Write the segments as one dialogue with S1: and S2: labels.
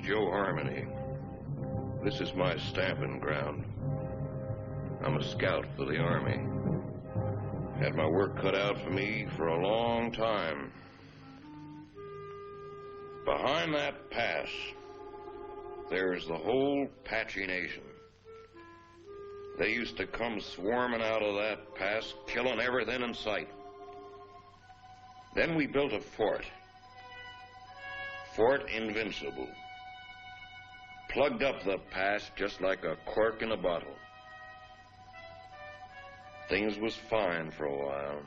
S1: Joe Harmony. This is my stamping ground. I'm a scout for the Army. Had my work cut out for me for a long time. Behind that pass, there's the whole Apache Nation. They used to come swarming out of that pass, killing everything in sight. Then we built a fort. Fort Invincible. Plugged up the pass just like a cork in a bottle. Things was fine for a while.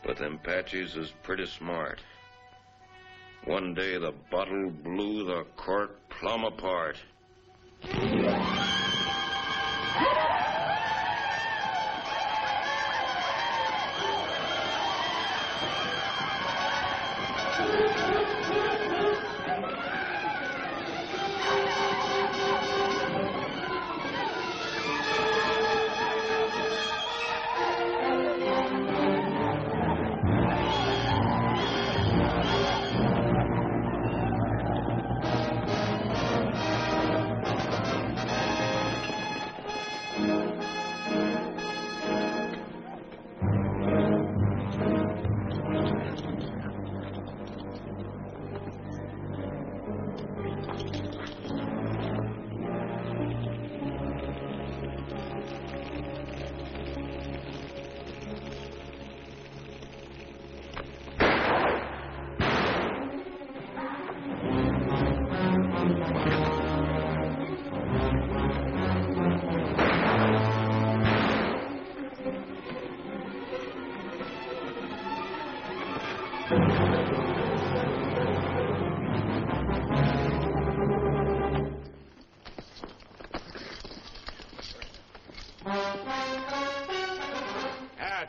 S1: But them Apaches is pretty smart. One day the bottle blew the cork plumb apart.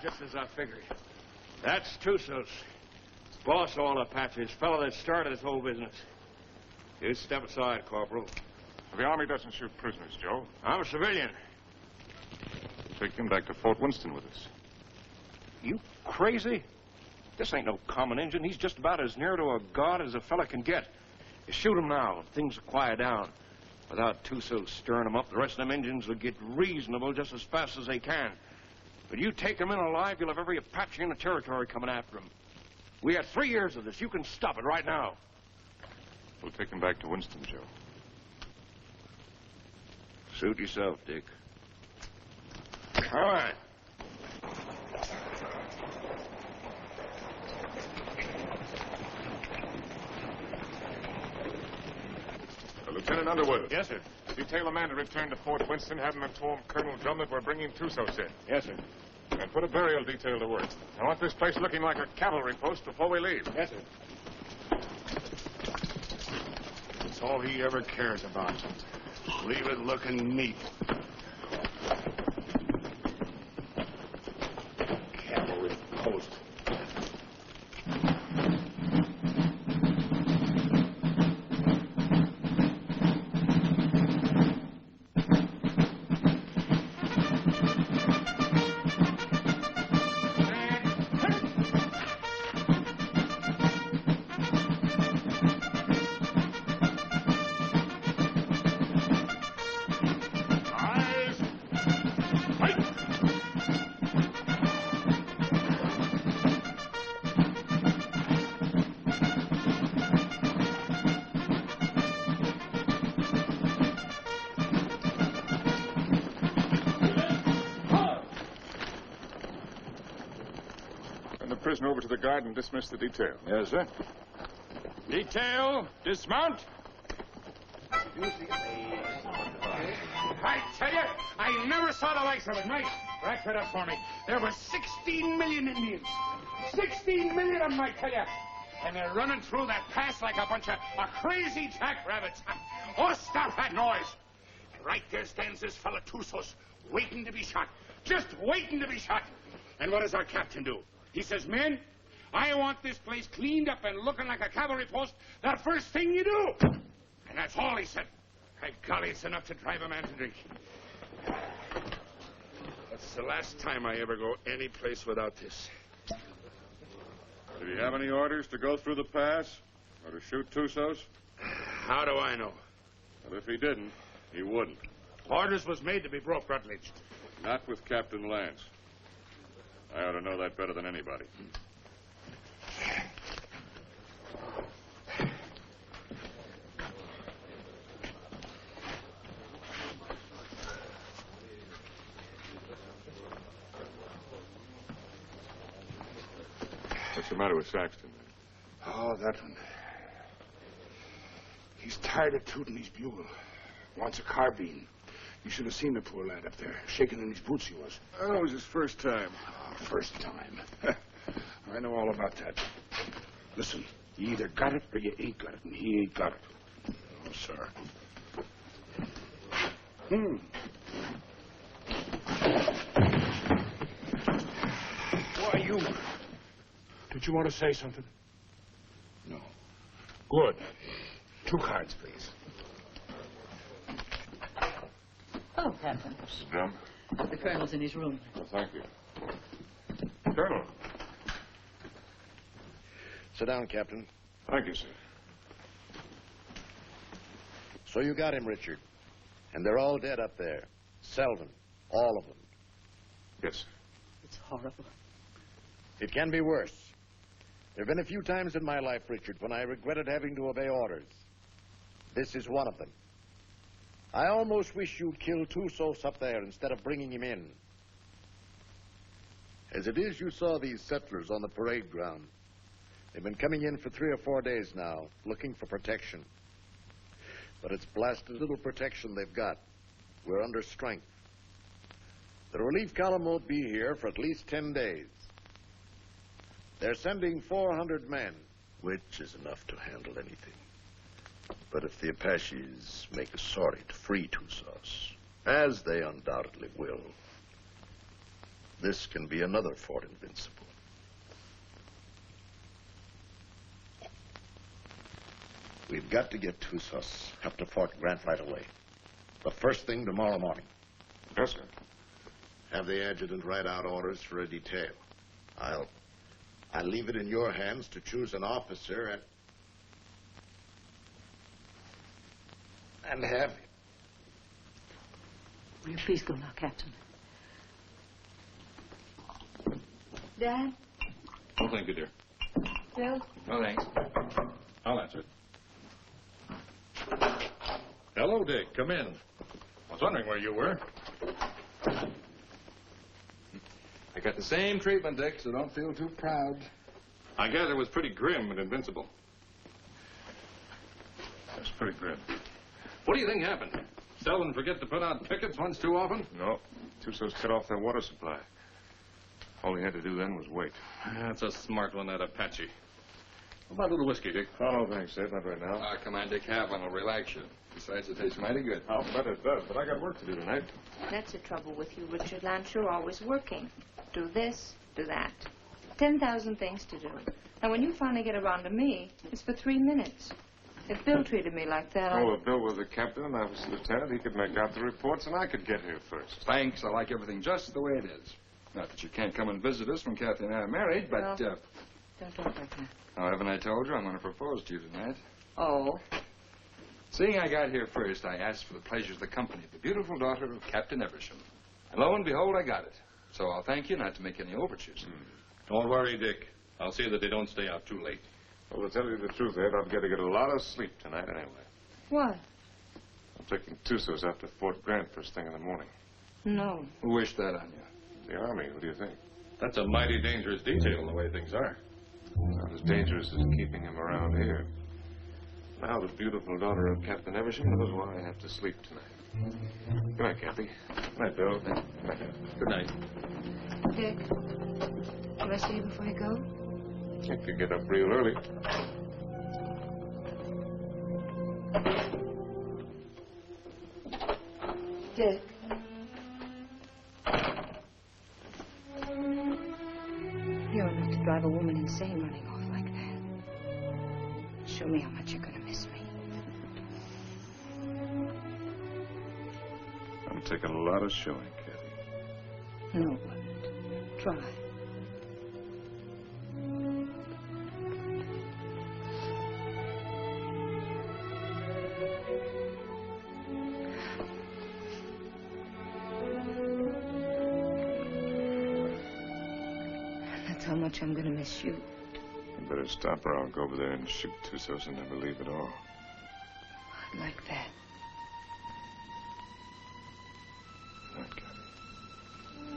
S2: Just as I figured. That's Tussos. Boss all Apaches, fellow that started this whole business. You step aside, Corporal.
S3: The Army doesn't shoot prisoners, Joe.
S2: I'm a civilian.
S3: Take him back to Fort Winston with us.
S2: You crazy? This ain't no common Injun. He's just about as near to a god as a fella can get. You shoot him now, things will quiet down. Without Tussos stirring them up, the rest of them Injuns will get reasonable just as fast as they can. But you take him in alive, you'll have every Apache in the territory coming after him. We had 3 years of this. You can stop it right now.
S3: We'll take him back to Winston, Joe.
S1: Suit yourself, Dick.
S2: All right.
S3: Lieutenant Underwood.
S2: Yes, sir.
S3: Detail a man to return to Fort Winston, have him inform Colonel Drum that we're bringing Tussos in.
S2: Yes, sir.
S3: And put a burial detail to work. I want this place looking like a cavalry post before we leave.
S2: Yes, sir.
S4: That's all he ever cares about. Leave it looking neat. Cavalry post.
S3: Prisoner over to the guard and dismiss the detail.
S2: Yes, sir. Detail, dismount.
S4: I tell you, I never saw the likes of it. Mike, rack that up for me. There were 16 million Indians. 16 million of them, I tell you. And they're running through that pass like a bunch of crazy jackrabbits. Oh, stop that noise. Right there stands this fella Tussos, waiting to be shot. Just waiting to be shot. And what does our captain do? He says, men, I want this place cleaned up and looking like a cavalry post the first thing you do. And that's all he said. By golly, it's enough to drive a man to drink. That's the last time I ever go any place without this.
S5: Did he have any orders to go through the pass?
S3: Or to shoot Tussos?
S4: How do I know?
S3: Well, if he didn't, he wouldn't.
S4: Orders was made to be broke, Rutledge.
S3: Not with Captain Lance. I ought to know that better than anybody. What's the matter with Saxton?
S4: Oh, that one. He's tired of tooting his bugle. Wants a carbine. You should have seen the poor lad up there. Shaking in his boots he was.
S3: Oh, it was his first time.
S4: Oh, first time. I know all about that. Listen, you either got it or you ain't got it, and he ain't got it. Oh, sir. Who are you? Did you want to say something? No. Good. 2 cards, please.
S5: Oh, Captain.
S3: Mrs. Drum?
S5: The colonel's in his room.
S3: Well, thank you. Colonel.
S6: Sit down, Captain.
S3: Thank you, sir.
S6: So you got him, Richard. And they're all dead up there. Selden. All of them.
S3: Yes, sir.
S5: It's horrible.
S6: It can be worse. There have been a few times in my life, Richard, when I regretted having to obey orders. This is one of them. I almost wish you'd killed Tussos up there instead of bringing him in. As it is, you saw these settlers on the parade ground. They've been coming in for 3 or 4 days now, looking for protection. But it's blasted little protection they've got. We're under strength. The relief column won't be here for at least 10 days. They're sending 400 men, which is enough to handle anything. But if the Apaches make a sortie to free Tussos, as they undoubtedly will, this can be another Fort Invincible. We've got to get Tussos up to Fort Grant right away. The first thing tomorrow morning.
S3: Yes, sir.
S6: Have the adjutant write out orders for a detail. I'll leave it in your hands to choose an officer and have him.
S5: Will you please go now, Captain? Dad?
S3: Oh, thank you, dear.
S5: Bill?
S3: No, thanks. I'll answer it. Hello, Dick. Come in. I was wondering where you were.
S7: I got the same treatment, Dick, so don't feel too proud.
S3: I gather it was pretty grim and invincible. That's pretty grim.
S2: What do you think happened? Selden forget to put out pickets once too often?
S3: No. Tussos cut off their water supply. All he had to do then was wait.
S2: That's a smart one, that Apache. What about a little whiskey, Dick?
S3: Oh, no, thanks, Ed. Not right now.
S7: Come on, Dick, have one. It'll relax you. Besides, it tastes mighty good.
S3: I'll bet it does, but I got work to do tonight.
S8: That's the trouble with you, Richard Lance. You're always working. Do this, do that. 10,000 things to do. And when you finally get around to me, it's for 3 minutes. If Bill treated me like that,
S3: Oh, if Bill was the captain and I was the lieutenant, he could make out the reports and I could get here first.
S7: Thanks. I like everything just the way it is. Not that you can't come and visit us when Kathy and I are married, but,
S8: Well, don't talk like that.
S7: oh, haven't I told you I'm going to propose to you tonight?
S8: Oh,
S7: Seeing I got here first, I asked for the pleasure of the company of the beautiful daughter of Captain Eversham. And lo and behold, I got it. So I'll thank you not to make any overtures.
S2: Don't worry, Dick. I'll see that they don't stay out too late.
S3: Well, to tell you the truth, Ed, I've got to get a lot of sleep tonight anyway.
S8: what?
S3: I'm taking Tussos out to Fort Grant first thing in the morning.
S8: No.
S7: Who wished that on you?
S3: The Army, what do you think?
S2: That's a mighty dangerous detail, the way things are.
S3: Not as dangerous as keeping him around here. Now the beautiful daughter of Captain Eversham knows why I have to sleep tonight. Good night, Kathy. Good night, Bill. Good night.
S2: Good night.
S8: Dick, will I see you before you go?
S3: I could get up real early.
S8: Dick. You're enough to drive a woman insane running off like that. Show me how much you're going to miss me.
S3: I'm taking a lot of showing, Kathy.
S8: No, but try. much I'm going to miss you.
S3: You better stop or I'll go over there and shoot Tussos and never leave at all.
S8: I'd like that.
S3: Good night, Kathy.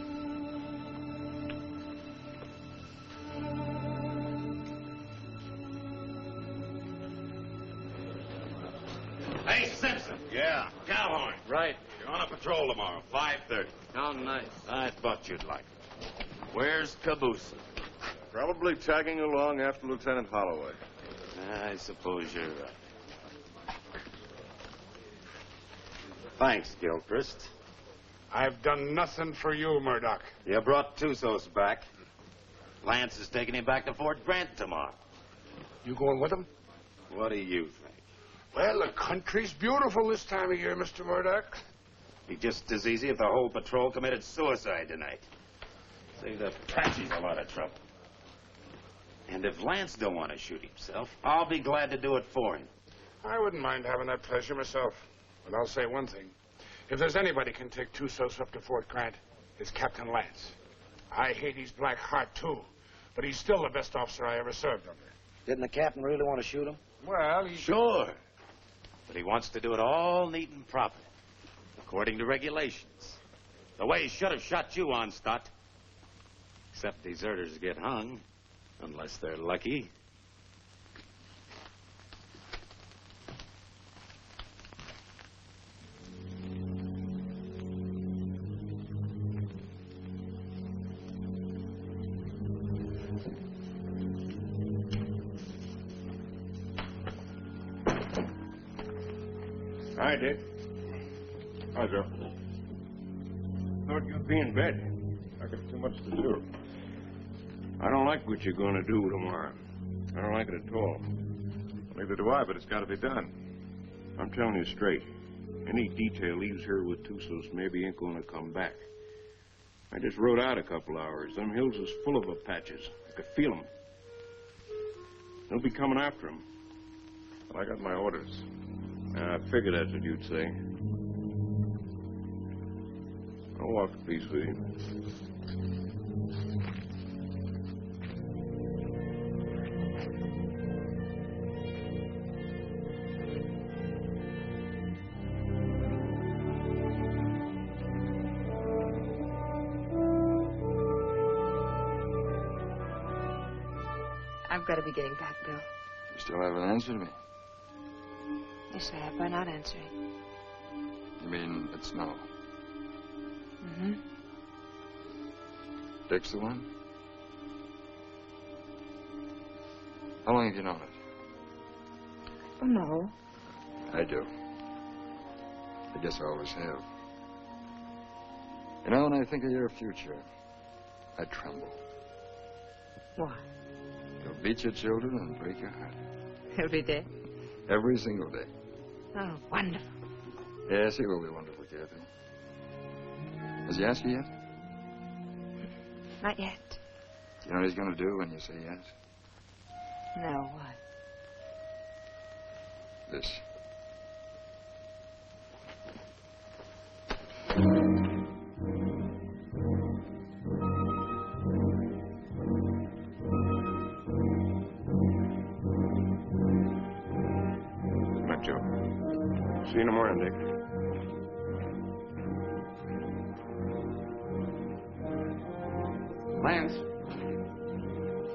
S9: Hey, Simpson.
S6: Yeah.
S9: Cowhorn.
S2: Right.
S9: You're on a patrol tomorrow, 5:30.
S2: How nice.
S9: I thought you'd like it. Where's Caboose?
S3: Probably tagging along after Lieutenant Holloway.
S9: I suppose you're right. Thanks, Gilchrist.
S4: I've done nothing for you, Murdoch.
S9: You brought Tussos back. Lance is taking him back to Fort Grant tomorrow.
S4: You going with him?
S9: What do you think?
S4: Well, the country's beautiful this time of year, Mr. Murdoch.
S9: Be just as easy if the whole patrol committed suicide tonight. Save the Apaches a lot of trouble. And if Lance don't want to shoot himself, I'll be glad to do it for him.
S4: I wouldn't mind having that pleasure myself. But I'll say one thing. If there's anybody can take Tussos up to Fort Grant, it's Captain Lance. I hate his black heart, too. But he's still the best officer I ever served under.
S10: Didn't the captain really want to shoot him?
S4: Well, he...
S9: Sure. But he wants to do it all neat and proper, according to regulations. The way he should have shot you on, Stott. Except deserters get hung, unless they're lucky.
S2: Hi, Dick. Hi, Joe. Thought you'd be in bed. I got too much to do. I don't like what you're going to do tomorrow. I don't like it at all.
S3: Neither do I, but it's got to be done.
S2: I'm telling you straight. Any detail leaves here with Tussos maybe ain't going to come back. I just rode out a couple hours. Them hills is full of Apaches. I could feel them. They'll be coming after him.
S3: But I got my orders.
S2: I figured that's what you'd say. I'll walk a piece with you.
S8: I've got to be getting back, Bill.
S7: You still haven't answered me.
S8: Yes, I have by not answering.
S7: You mean it's no?
S8: Mm-hmm.
S7: Dick's the one? How long have you known it?
S8: Oh, no.
S7: I do. I guess I always have. You know, when I think of your future, I tremble.
S8: Why?
S7: You'll beat your children and break your heart.
S8: Every day?
S7: Every single day.
S8: Oh, wonderful.
S7: Yes, he will be wonderful, Kathy. Has he asked you yet?
S8: Not yet.
S7: Do you know what he's going to do when you say yes?
S8: No, what?
S7: This.
S2: Not Joe. See you in the morning, Dick.
S10: Lance,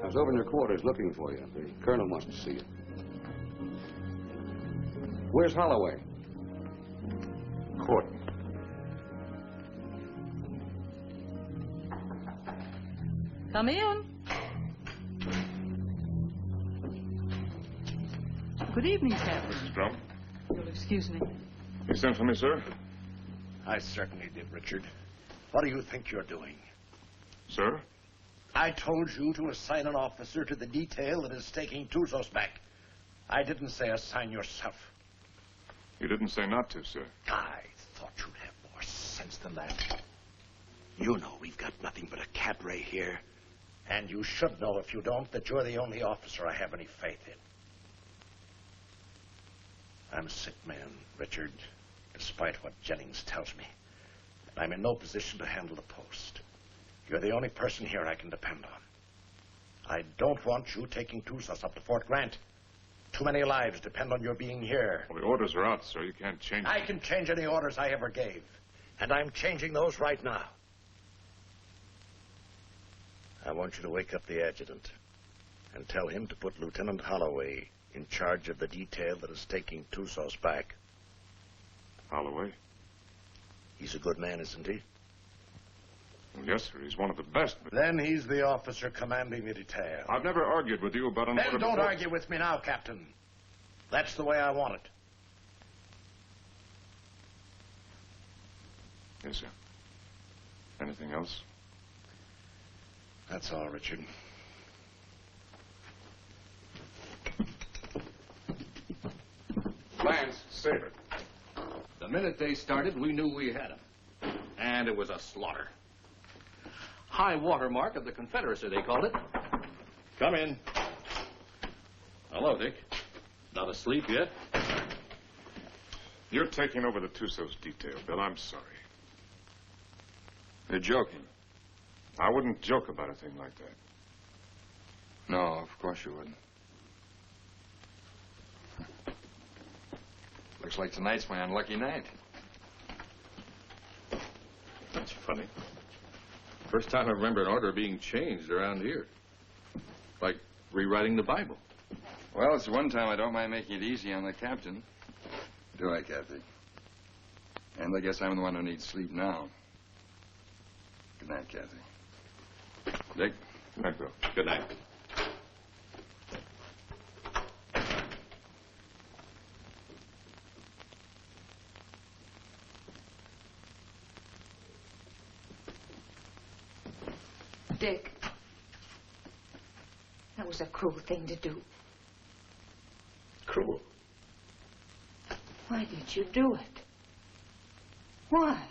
S10: I was over in your quarters looking for you. The colonel wants to see you. Where's Holloway?
S2: Court.
S5: Come in. Good evening, Captain.
S3: Mrs. Trump,
S5: You'll excuse me.
S3: you sent for me, sir?
S6: I certainly did, Richard. What do you think you're doing?
S3: Sir?
S6: I told you to assign an officer to the detail that is taking Tussos back. I didn't say assign yourself.
S3: You didn't say not to, sir.
S6: I thought you'd have more sense than that. You know we've got nothing but a cadre here. And you should know, if you don't, that you're the only officer I have any faith in. I'm a sick man, Richard, despite what Jennings tells me. And I'm in no position to handle the post. You're the only person here I can depend on.
S11: I don't want you taking Tusas up to Fort Grant. Too many lives depend on your being here.
S3: Well, the orders are out, sir. You can't change them.
S11: I can change any orders I ever gave. And I'm changing those right now. I want you to wake up the adjutant and tell him to put Lieutenant Holloway in charge of the detail that is taking Tusas back.
S3: Holloway?
S11: He's a good man, isn't he?
S3: Well, yes, sir. He's one of the best. But
S11: Then he's the officer commanding the detail.
S3: I've never argued with you about an order
S11: Then don't
S3: before.
S11: argue with me now, Captain. That's the way I want it.
S3: Yes, sir. Anything else?
S11: That's all, Richard.
S2: Lance, save it. The minute they started, we knew we had them. And it was a slaughter. High water mark of the Confederacy, they called it. Come in. Hello, Dick. Not asleep yet?
S3: You're taking over the Tussos detail, Bill. I'm sorry.
S7: You're joking.
S3: I wouldn't joke about a thing like that.
S7: No, of course you wouldn't. Looks like tonight's my unlucky night.
S2: That's funny. First time I remember an order being changed around here. Like rewriting the Bible.
S7: Well, it's the one time I don't mind making it easy on the captain. Do I, Kathy? And I guess I'm the one who needs sleep now. Good night, Kathy.
S2: Dick?
S3: Good night, Bill.
S2: Good night.
S8: Dick, that was a cruel thing to do.
S11: Cruel.
S8: Why did you do it? Why?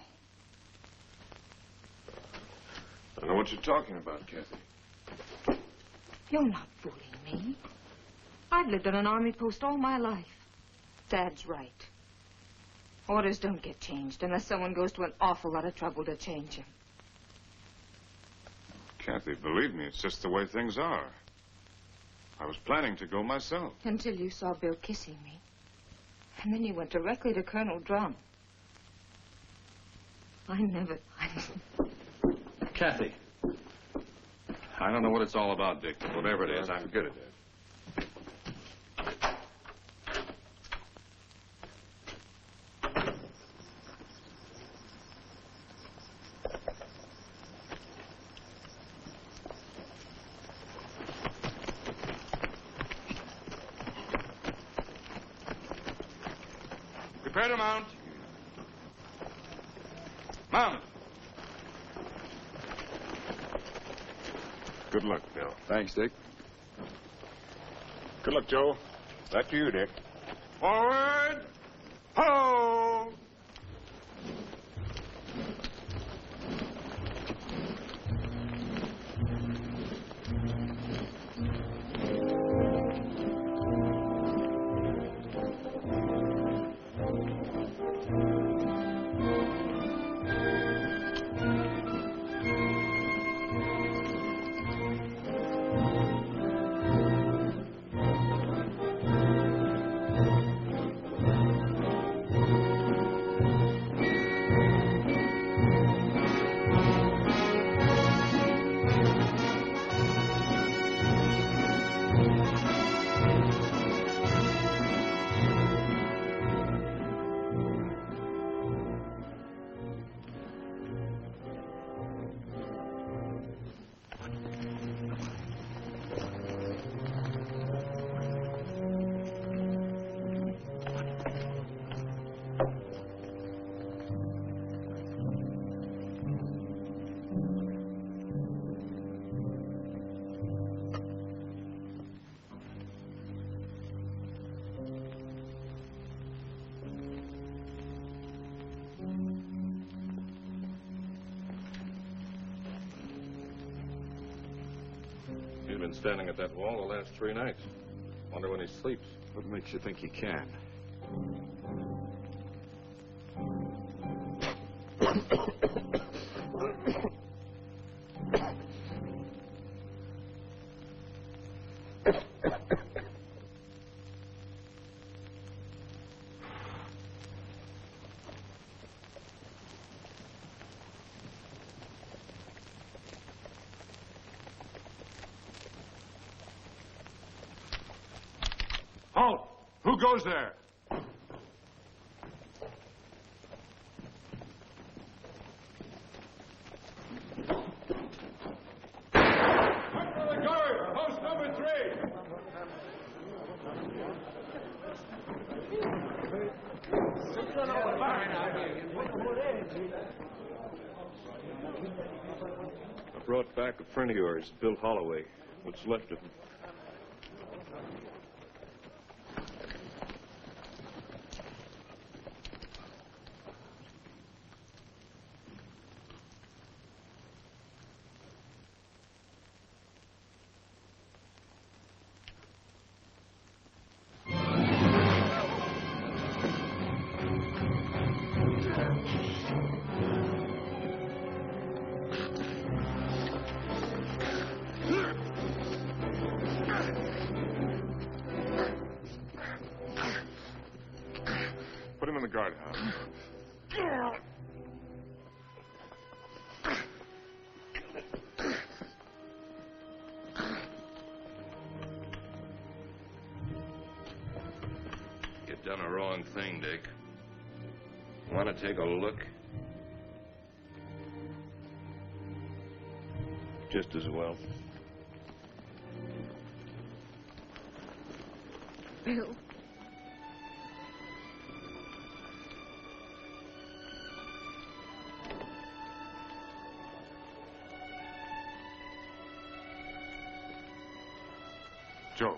S3: I don't know what you're talking about, Kathy.
S8: You're not fooling me. I've lived on an army post all my life. Dad's right. Orders don't get changed unless someone goes to an awful lot of trouble to change them.
S3: Kathy, believe me, it's just the way things are. I was planning to go myself.
S8: Until you saw Bill kissing me. And then you went directly to Colonel Drum. I never...
S2: Kathy. I don't know what it's all about, Dick, but whatever it is, I'm good at it.
S7: Prepare to mount. Mount.
S3: Good luck, Bill.
S7: Thanks, Dick.
S3: Good luck, Joe. Back to you, Dick.
S7: Forward. Ho!
S2: He's been standing at that wall the last 3 nights. Wonder when he sleeps.
S10: What makes you think he can?
S3: Who goes there?
S2: I brought back a friend of yours, Bill Holloway. What's left of him.
S3: Put him in the guardhouse.
S1: You've done a wrong thing, Dick. Want to take a look?
S2: Just as well.
S8: Bill.
S3: Joe.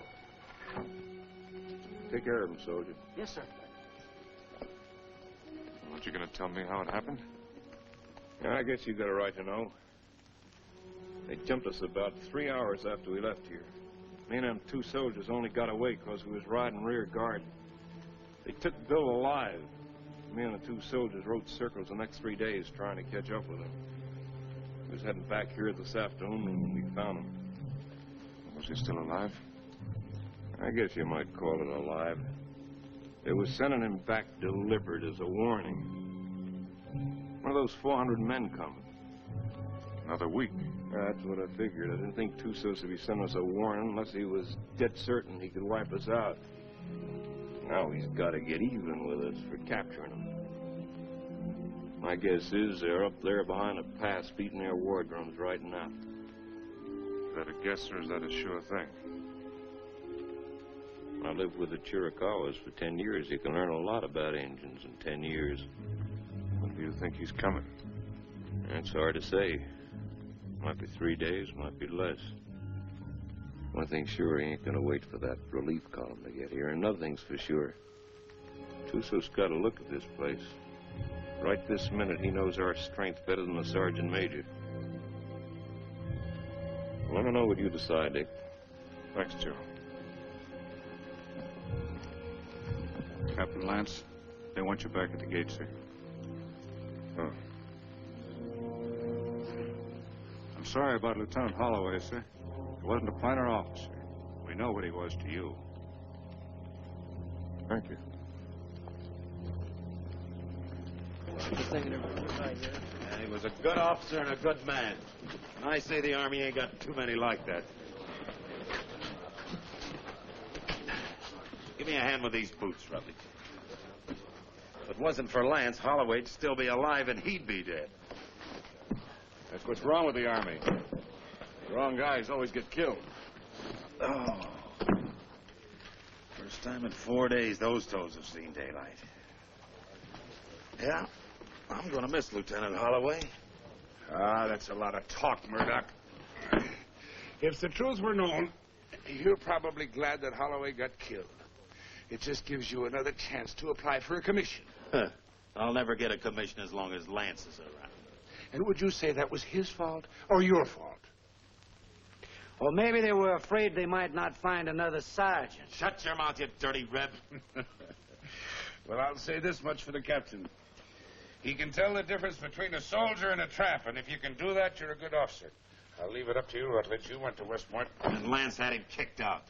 S2: Take care of him, soldier.
S4: Yes, sir.
S3: Aren't you going to tell me how it happened?
S2: Yeah, I guess you got a right to know. They jumped us about 3 hours after we left here. Me and them 2 soldiers only got away because we was riding rear guard. They took Bill alive. Me and the 2 soldiers rode circles the next 3 days trying to catch up with him. We was heading back here this afternoon when we found him.
S3: Was he still alive?
S2: I guess you might call it alive. They was sending him back delivered as a warning. One of those 400 men coming.
S3: Another week.
S2: That's what I figured. I didn't think Tussos would be sending us a warning unless he was dead certain he could wipe us out. Now he's got to get even with us for capturing him. My guess is they're up there behind a pass beating their war drums right now.
S3: Is that a guess or is that a sure thing?
S2: I lived with the Chiricahuas for 10 years. You can learn a lot about Indians in 10 years.
S3: When do you think he's coming?
S2: It's hard to say. Might be 3 days, might be less. One thing's sure, he ain't gonna wait for that relief column to get here. Another thing's for sure. Tussos got a look at this place. Right this minute, he knows our strength better than the sergeant major. Let me know what you decide, Dick.
S3: Thanks, Joe.
S12: Captain Lance, they want you back at the gate, sir.
S3: Oh.
S12: I'm sorry about Lieutenant Holloway, sir. He wasn't a finer officer. We know what he was to you.
S3: Thank you.
S9: And he was a good officer and a good man. And I say the Army ain't got too many like that. Give me a hand with these boots, Rutledge. If it wasn't for Lance, Holloway'd still be alive and he'd be dead.
S2: That's what's wrong with the Army. The wrong guys always get killed.
S9: Oh. First time in 4 days those toes have seen daylight. Yeah, I'm going to miss Lieutenant Holloway.
S4: Ah, that's a lot of talk, Murdoch. If the truth were known, you're probably glad that Holloway got killed. It just gives you another chance to apply for a commission.
S9: Huh. I'll never get a commission as long as Lance is around.
S4: And would you say that was his fault or your fault?
S13: Or maybe they were afraid they might not find another sergeant.
S9: Shut your mouth, you dirty reb.
S4: Well, I'll say this much for the captain. He can tell the difference between a soldier and a tramp, and if you can do that, you're a good officer. I'll leave it up to you, Rutledge. You went to West Point.
S9: And Lance had him kicked out.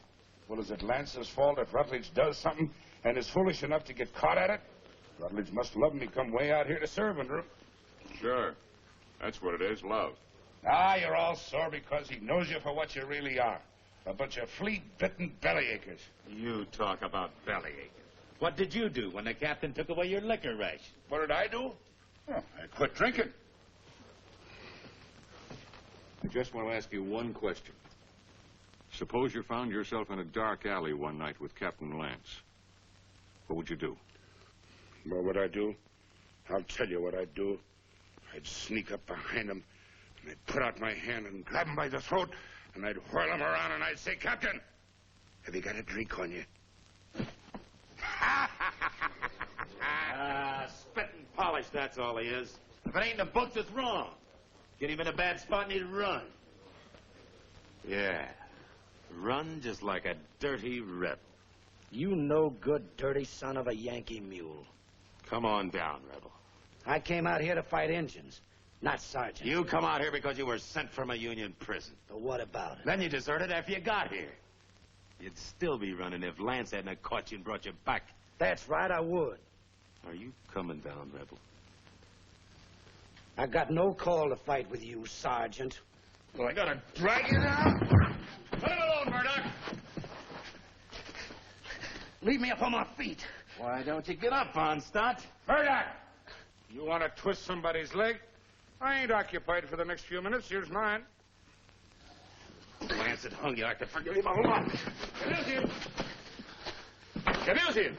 S4: Well, is it Lance's fault if Rutledge does something and is foolish enough to get caught at it? Rutledge must love him. He come way out here to serve under him.
S3: Sure. That's what it is, love.
S4: Ah, you're all sore because he knows you for what you really are. A bunch of flea-bitten bellyachers.
S9: You talk about bellyaching. What did you do when the captain took away your liquor ration?
S4: What did I do? Oh, I quit drinking.
S12: I just want to ask you one question. Suppose you found yourself in a dark alley one night with Captain Lance. What would you do?
S4: What would I do? I'll tell you what I'd do. I'd sneak up behind him, and I'd put out my hand and grab him by the throat, and I'd whirl him around, and I'd say, Captain, have you got a drink on you?
S9: Spit and polish, that's all he is. If it ain't in the books, it's wrong. Get him in a bad spot and he'd run. Yeah. Run just like a dirty rebel.
S13: You no good, dirty son of a Yankee mule.
S9: Come on down, rebel.
S13: I came out here to fight Injuns, not sergeants.
S9: You come out here because you were sent from a Union prison.
S13: But what about it?
S9: Then you deserted after you got here. You'd still be running if Lance hadn't caught you and brought you back.
S13: That's right, I would.
S9: Are you coming down, rebel?
S13: I got no call to fight with you, Sergeant.
S4: Well, I gotta drag you now. Let him alone, Murdoch.
S13: Leave me up on my feet.
S9: Why don't you get up, Onstott?
S4: Murdoch! You want to twist somebody's leg? I ain't occupied for the next few minutes. Here's mine.
S9: Lance had hung you. I could forgive him. Hold on.
S4: Get him. Get him.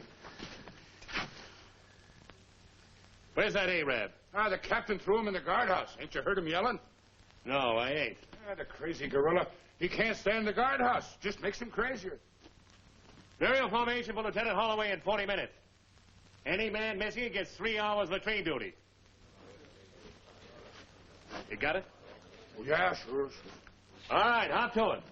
S9: Where's that Arab?
S4: The captain threw him in the guardhouse. Ain't you heard him yelling?
S9: No, I ain't.
S4: The crazy gorilla. He can't stand the guardhouse. Just makes him crazier.
S9: Burial formation for Lieutenant Holloway in 40 minutes. Any man missing gets 3 hours latrine duty. You got it?
S4: Oh, yeah, sure.
S9: All right, hop to it.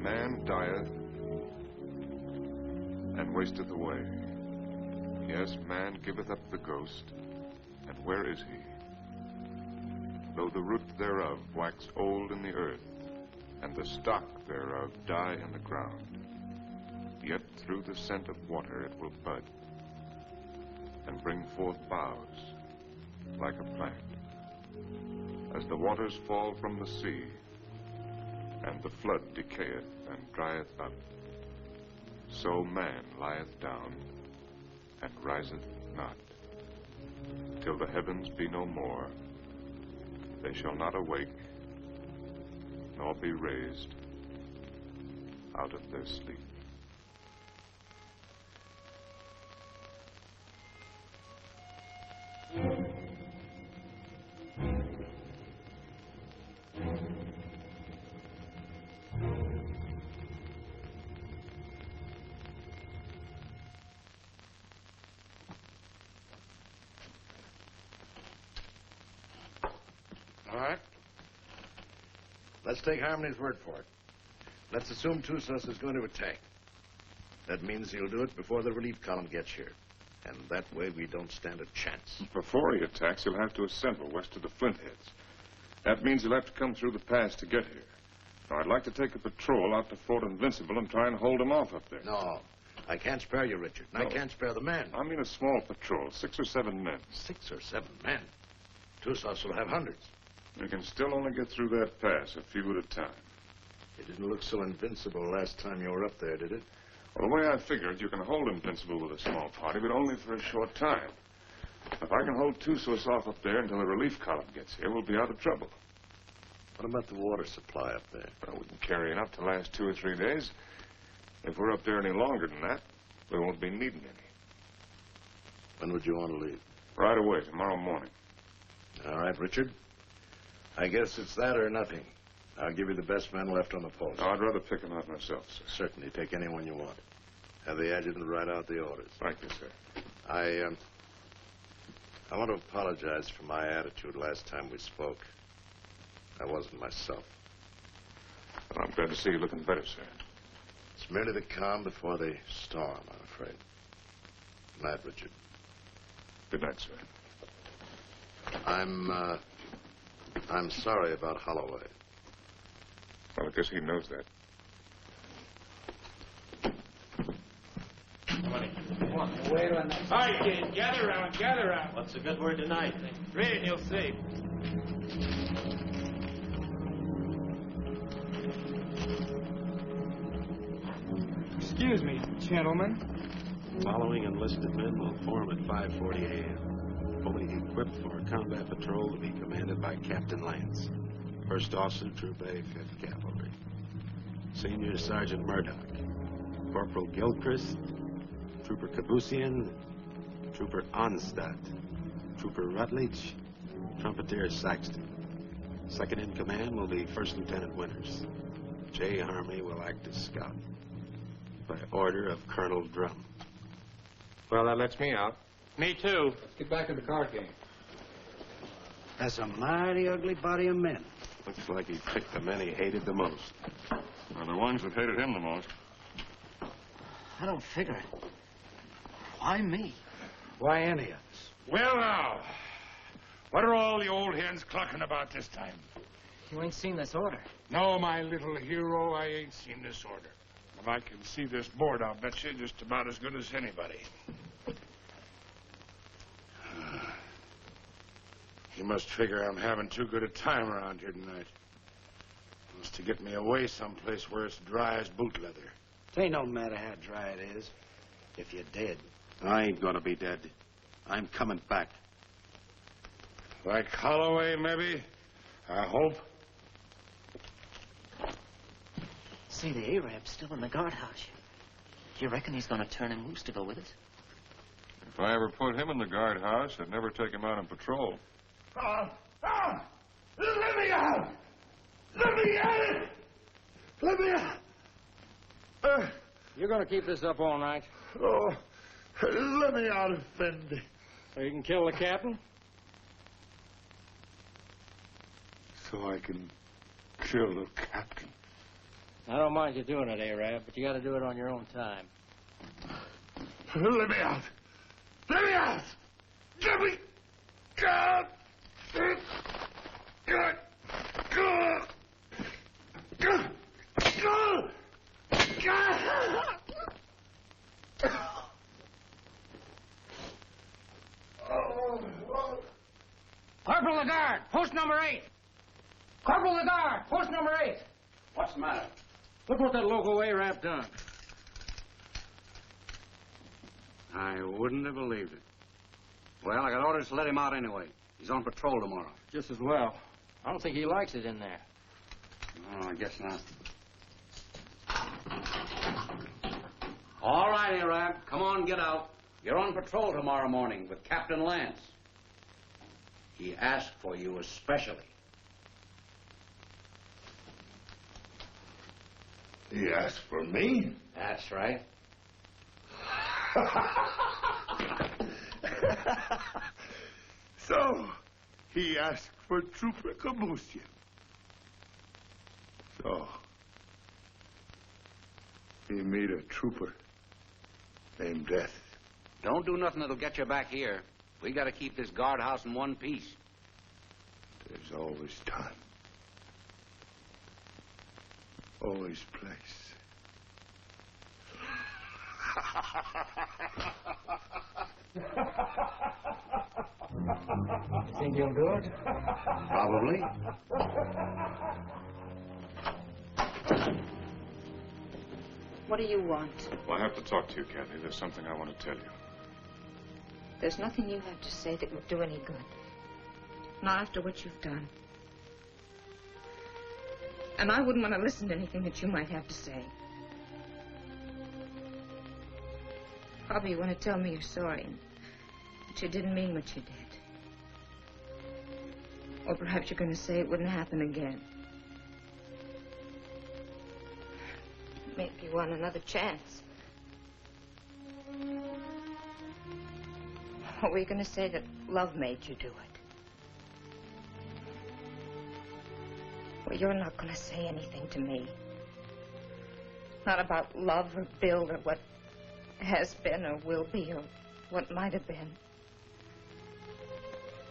S3: Man dieth and wasteth away. Yes, man giveth up the ghost, and where is he? Though the root thereof wax old in the earth, and the stock thereof die in the ground, yet through the scent of water it will bud, and bring forth boughs like a plant. As the waters fall from the sea, and the flood decayeth and drieth up, so man lieth down and riseth not. Till the heavens be no more, they shall not awake, nor be raised out of their sleep.
S6: All right. Let's take Harmony's word for it. Let's assume Tussos is going to attack. That means he'll do it before the relief column gets here. And that way we don't stand a chance.
S3: Before he attacks, he'll have to assemble west of the Flintheads. That means he'll have to come through the pass to get here. Now, I'd like to take a patrol out to Fort Invincible and try and hold him off up there.
S6: No. I can't spare you, Richard. And I can't spare the men.
S3: I mean a small patrol, 6 or 7 men.
S6: 6 or 7 men? Tussos will have hundreds.
S3: We can still only get through that pass, a few at a time.
S6: It didn't look so invincible last time you were up there, did it?
S3: Well, the way I figure it, you can hold Invincible with a small party, but only for a short time. If I can hold Tussos off up there until the relief column gets here, we'll be out of trouble.
S6: What about the water supply up there?
S3: Well, we can carry enough to last 2 or 3 days. If we're up there any longer than that, we won't be needing any.
S6: When would you want to leave?
S3: Right away, tomorrow morning.
S6: All right, Richard. I guess it's that or nothing. I'll give you the best man left on the post.
S3: No, I'd rather pick him out myself, sir.
S6: Certainly. Take anyone you want. Have the adjutant write out the orders.
S3: Thank you, sir.
S6: I want to apologize for my attitude last time we spoke. I wasn't myself.
S3: Well, I'm glad to see you looking better, sir.
S6: It's merely the calm before the storm, I'm afraid. Good night, Richard.
S3: Good night, sir.
S6: I'm sorry about Holloway.
S3: Well, I guess he knows that.
S13: Come on, wait on that.
S4: All right, kid, gather around, gather around.
S9: What's a good word tonight?
S4: Read and you'll see. Excuse me, gentlemen.
S14: Following enlisted men will form at 5:40 a.m. Fully equipped for a combat patrol to be commanded by Captain Lance, 1st Officer, Troop A, 5th Cavalry. Senior Sergeant Murdoch, Corporal Gilchrist, Trooper Kabusian, Trooper Onstadt, Trooper Rutledge, Trumpeter Saxton. Second in command will be 1st Lieutenant Winters. J. Harmony will act as scout. By order of Colonel Drum.
S2: Well, that lets me out.
S4: Me too.
S2: Let's get back in the card game.
S13: That's a mighty ugly body of men.
S14: Looks like he picked the men he hated the most.
S3: Well, the ones that hated him the most.
S15: I don't figure it. Why me?
S13: Why any of us?
S4: Well, now, what are all the old hens clucking about this time?
S15: You ain't seen this order.
S4: No, my little hero, I ain't seen this order. If I can see this board, I'll bet you just about as good as anybody. He must figure I'm having too good a time around here tonight. Wants to get me away someplace where it's dry as boot leather.
S13: It ain't no matter how dry it is. If you're dead.
S14: I ain't gonna be dead. I'm coming back.
S4: Like Holloway, maybe? I hope.
S15: See, the Arab's still in the guardhouse. You reckon he's going to turn him loose to go with us?
S3: If I ever put him in the guardhouse, I'd never take him out on patrol.
S4: Let me out! Let me out! Let me out!
S2: You're going to keep this up all night?
S4: Oh, let me out, Effendi.
S2: So you can kill the captain?
S4: So I can kill the captain.
S2: I don't mind you doing it, Arab, but you got to do it on your own time.
S4: Let me out! Let me out! Let me out!
S13: Corporal Lagarde, post number 8. Corporal Lagarde, post number 8.
S11: What's the matter?
S2: Look what that local Arab done.
S10: I wouldn't have believed it. Well, I got orders to let him out anyway. He's on patrol tomorrow.
S2: Just as well. I don't think he likes it in there.
S10: Oh, I guess not. All right, Arab. Come on, get out. You're on patrol tomorrow morning with Captain Lance. He asked for you especially.
S4: He asked for me?
S10: That's right.
S4: So, he asked for Trooper Kabusian. So, he meet a trooper named Death.
S10: Don't do nothing that'll get you back here. We got to keep this guardhouse in one piece.
S4: There's always time. Always place.
S15: You think you'll do it?
S10: Probably.
S8: What do you want?
S3: Well, I have to talk to you, Kathy. There's something I want to tell you.
S8: There's nothing you have to say that would do any good. Not after what you've done. And I wouldn't want to listen to anything that you might have to say. Probably you want to tell me you're sorry, that you didn't mean what you did. Or perhaps you're going to say it wouldn't happen again. make you want another chance. Or were you going to say that love made you do it? Well, you're not going to say anything to me. Not about love or Bill or what has been or will be or what might have been.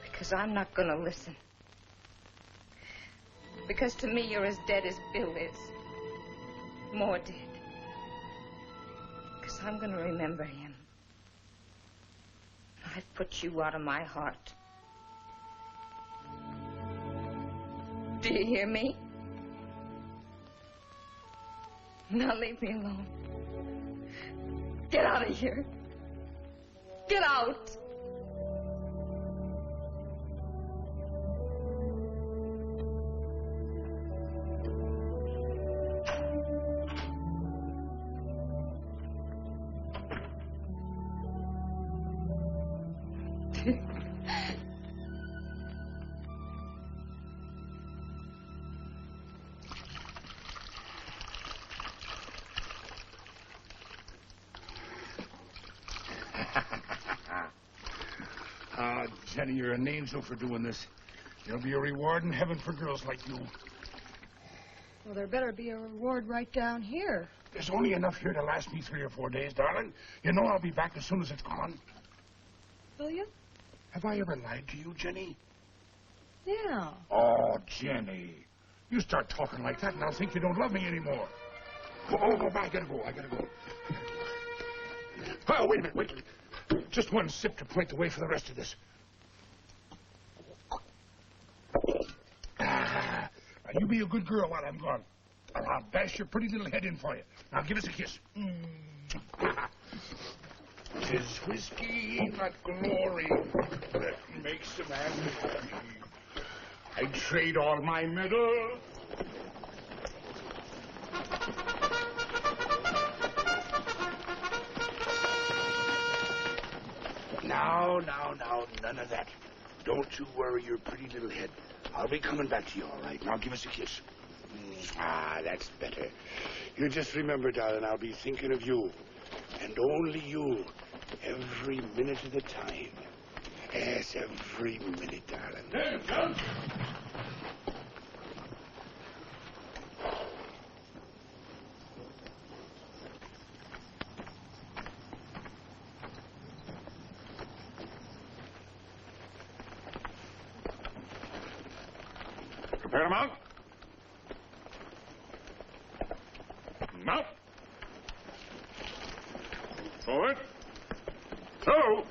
S8: Because I'm not going to listen. Because to me you're as dead as Bill is. More dead. Because I'm going to remember him. I've put you out of my heart. Do you hear me? Now leave me alone. Get out of here. Get out.
S4: Jenny, you're an angel for doing this. There'll be a reward in heaven for girls like you.
S16: Well, there better be a reward right down here.
S4: There's only enough here to last me 3 or 4 days, darling. You know I'll be back as soon as it's gone.
S16: Will you?
S4: Have I ever lied to you, Jenny?
S16: Yeah.
S4: Oh, Jenny. You start talking like that and I'll think you don't love me anymore. Oh, I gotta go. Oh, wait a minute. Just one sip to point the way for the rest of this. Now, you be a good girl while I'm gone. I'll bash your pretty little head in for you. Now, give us a kiss. 'Tis whiskey, not glory, that makes a man happy. I'd trade all my medal. Now, none of that. Don't you worry your pretty little head. I'll be coming back to you, all right? Now give us a kiss. That's better. You just remember, darling, I'll be thinking of you. And only you. Every minute of the time. Yes, every minute, darling. There, John.
S12: Prepare to mount. Mount. Forward. Two.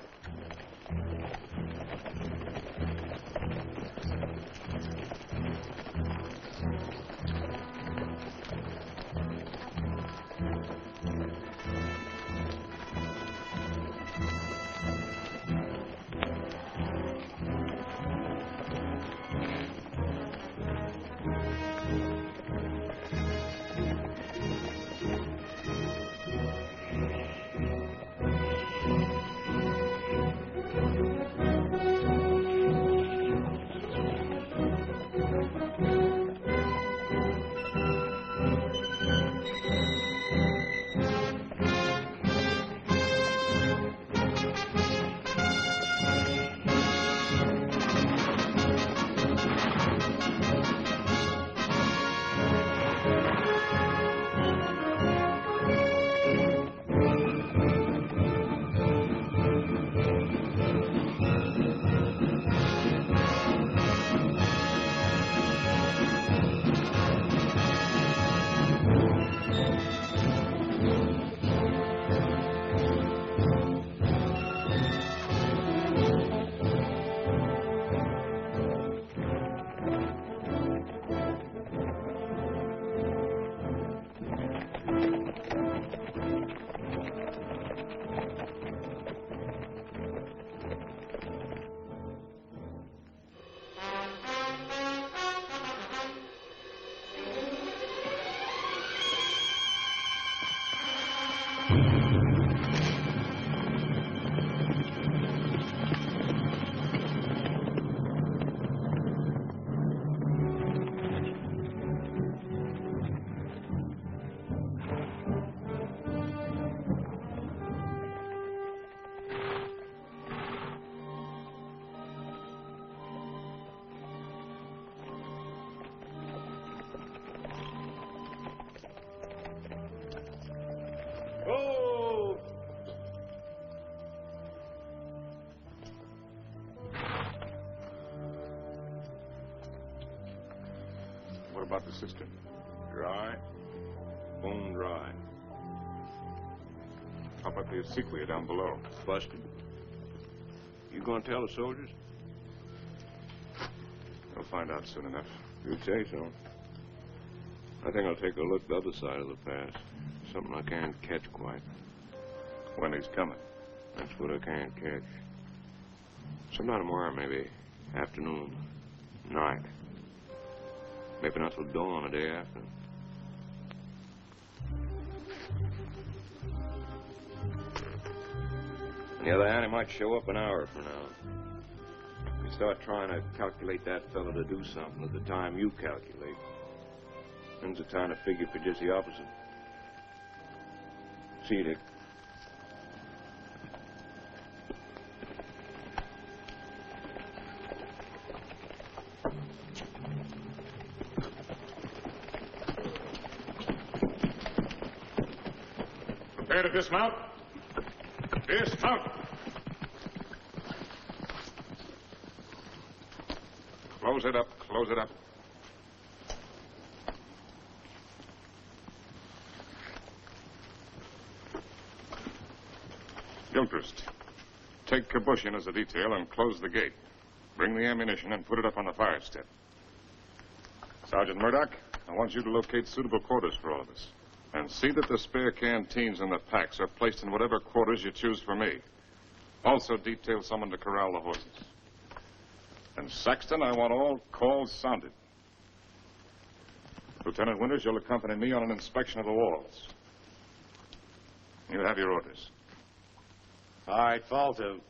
S12: about the cistern? Dry. Bone dry. How about the acequia down below?
S2: Busted. You gonna tell the soldiers?
S12: They'll find out soon enough.
S2: You'd say so. I think I'll take a look the other side of the pass. Something I can't catch quite.
S12: When he's coming.
S2: That's what I can't catch. Sometime tomorrow, maybe. Afternoon. Night. Maybe not till dawn the day after. On the other hand, he might show up an hour from now. If you start trying to calculate that fellow to do something at the time you calculate, then's the time to figure for just the opposite. See you, Dick.
S12: Prepare to dismount. Dismount. Close it up. Close it up. Gilchrist, take Kabushin as a detail and close the gate. Bring the ammunition and put it up on the fire step. Sergeant Murdoch, I want you to locate suitable quarters for all of us. And see that the spare canteens and the packs are placed in whatever quarters you choose for me. Also detail someone to corral the horses. And Saxton, I want all calls sounded. Lieutenant Winters, you'll accompany me on an inspection of the walls. You have your orders.
S9: All right, fall to.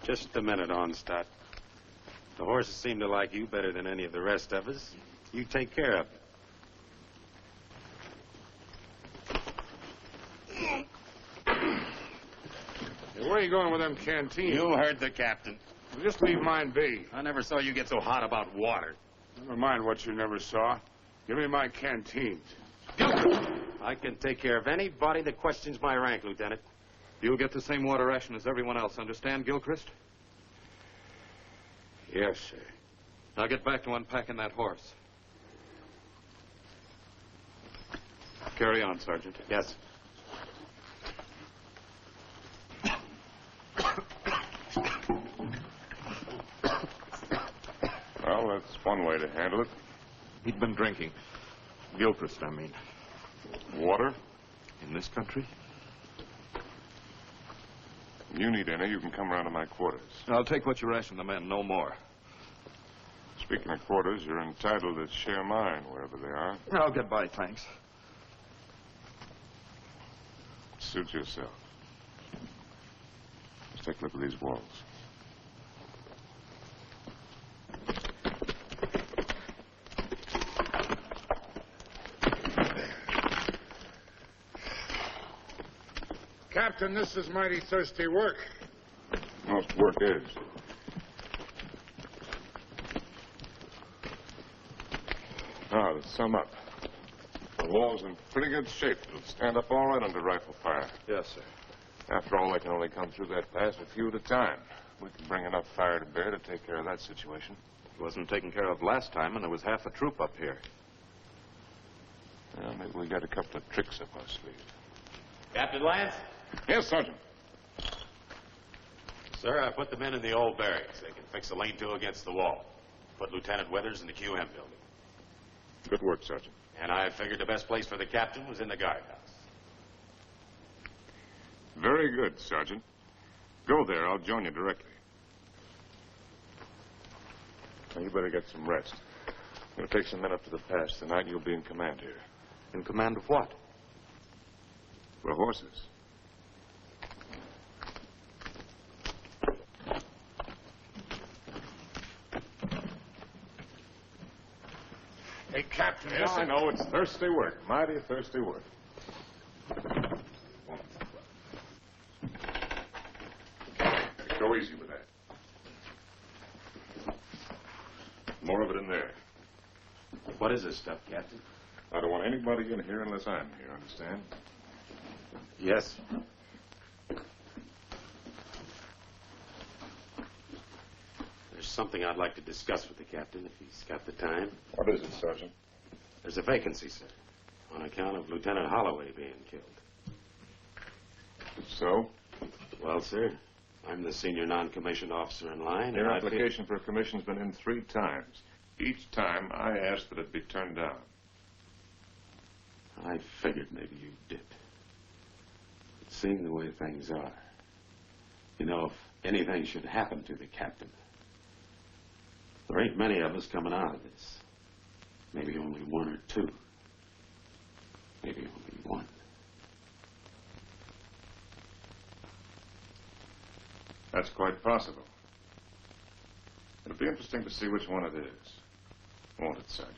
S9: Just a minute, Onstadt. The horses seem to like you better than any of the rest of us. You take care of them.
S4: Hey, where are you going with them canteens?
S9: You heard the captain.
S4: Well, just leave mine be.
S9: I never saw you get so hot about water.
S4: Never mind what you never saw. Give me my canteens.
S9: I can take care of anybody that questions my rank, Lieutenant.
S17: You'll get the same water ration as everyone else. Understand, Gilchrist?
S2: Yes, sir.
S17: Now get back to unpacking that horse. Carry on, Sergeant.
S9: Yes.
S12: Well, that's one way to handle it.
S3: He'd been drinking. Gilchrist, I mean.
S12: Water?
S3: In this country?
S12: You need any, you can come around to my quarters.
S3: I'll take what you ration the men, no more.
S12: Speaking of quarters, you're entitled to share mine wherever they are.
S3: I'll get by, thanks.
S12: Suit yourself. Let's take a look at these walls.
S4: Captain, this is mighty thirsty work.
S12: Most work is. Now, to sum up. The wall's in pretty good shape. It'll stand up all right under rifle fire.
S3: Yes, sir.
S12: After all, they can only come through that pass a few at a time. We can bring enough fire to bear to take care of that situation.
S3: It wasn't taken care of last time, and there was half a troop up here.
S12: Well, maybe we got a couple of tricks up our sleeve.
S9: Captain Lance?
S12: Yes, Sergeant.
S9: Sir, I put the men in the old barracks. They can fix a lean-to against the wall. Put Lieutenant Withers in the QM building.
S12: Good work, Sergeant.
S9: And I figured the best place for the captain was in the guardhouse.
S12: Very good, Sergeant. Go there. I'll join you directly. Now, you better get some rest. You'll take some men up to the pass. Tonight you'll be in command here.
S3: In command of what?
S12: The horses.
S4: Hey, Captain,
S12: Yes, I know. It's thirsty work. Mighty thirsty work. Go easy with that. More of it in there.
S9: What is this stuff, Captain?
S12: I don't want anybody in here unless I'm here, understand?
S9: Yes. There's
S14: something I'd like to discuss with the captain, if he's got the time.
S12: What is it, Sergeant?
S14: There's a vacancy, sir, on account of Lieutenant Holloway being killed.
S12: So?
S14: Well, sir, I'm the senior non-commissioned officer in line.
S12: Your application for a commission's been in 3 times. Each time I asked that it be turned down.
S14: I figured maybe you did. But seeing the way things are, you know, if anything should happen to the captain, there ain't many of us coming out of this. Maybe only 1 or 2. Maybe only 1.
S12: That's quite possible. It'll be interesting to see which one it is. Won't it, Sergeant?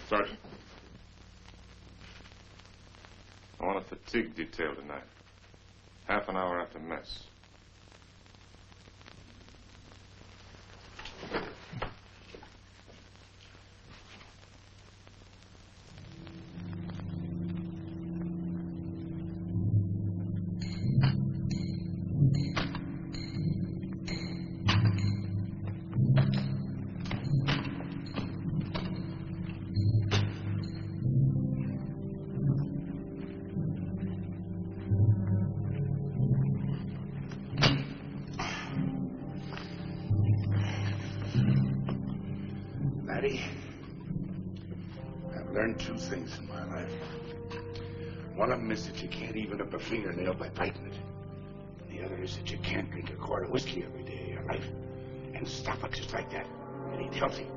S12: Sergeant. I want a fatigue detail tonight. Half an hour after mess.
S4: Laddie, I've learned 2 things in my life. One of them is that you can't even up a fingernail by biting it. And the other is that you can't drink a quart of whiskey every day of your life and stop it just like that. It ain't healthy.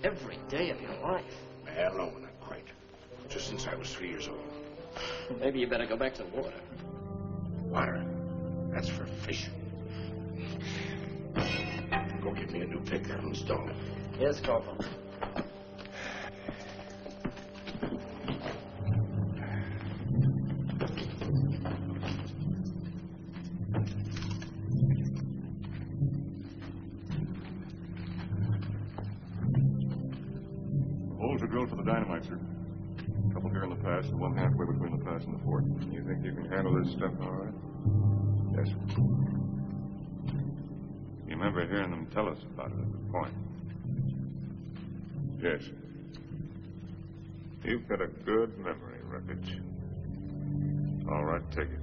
S15: Every day of your life?
S4: Well, no, not quite. Just since I was 3 years old.
S15: Maybe you better go back to water.
S4: Water? That's for fish. Go get me a new pick. I'll install it.
S15: Yes, Corporal.
S12: Holes are drilled for the dynamite, sir. A couple here in the pass and one halfway between the pass and the fort. You think you can handle this stuff all right? Yes, sir. You remember hearing them tell us about it at the point? Yes. You've got a good memory, Wreckage. All right, take it.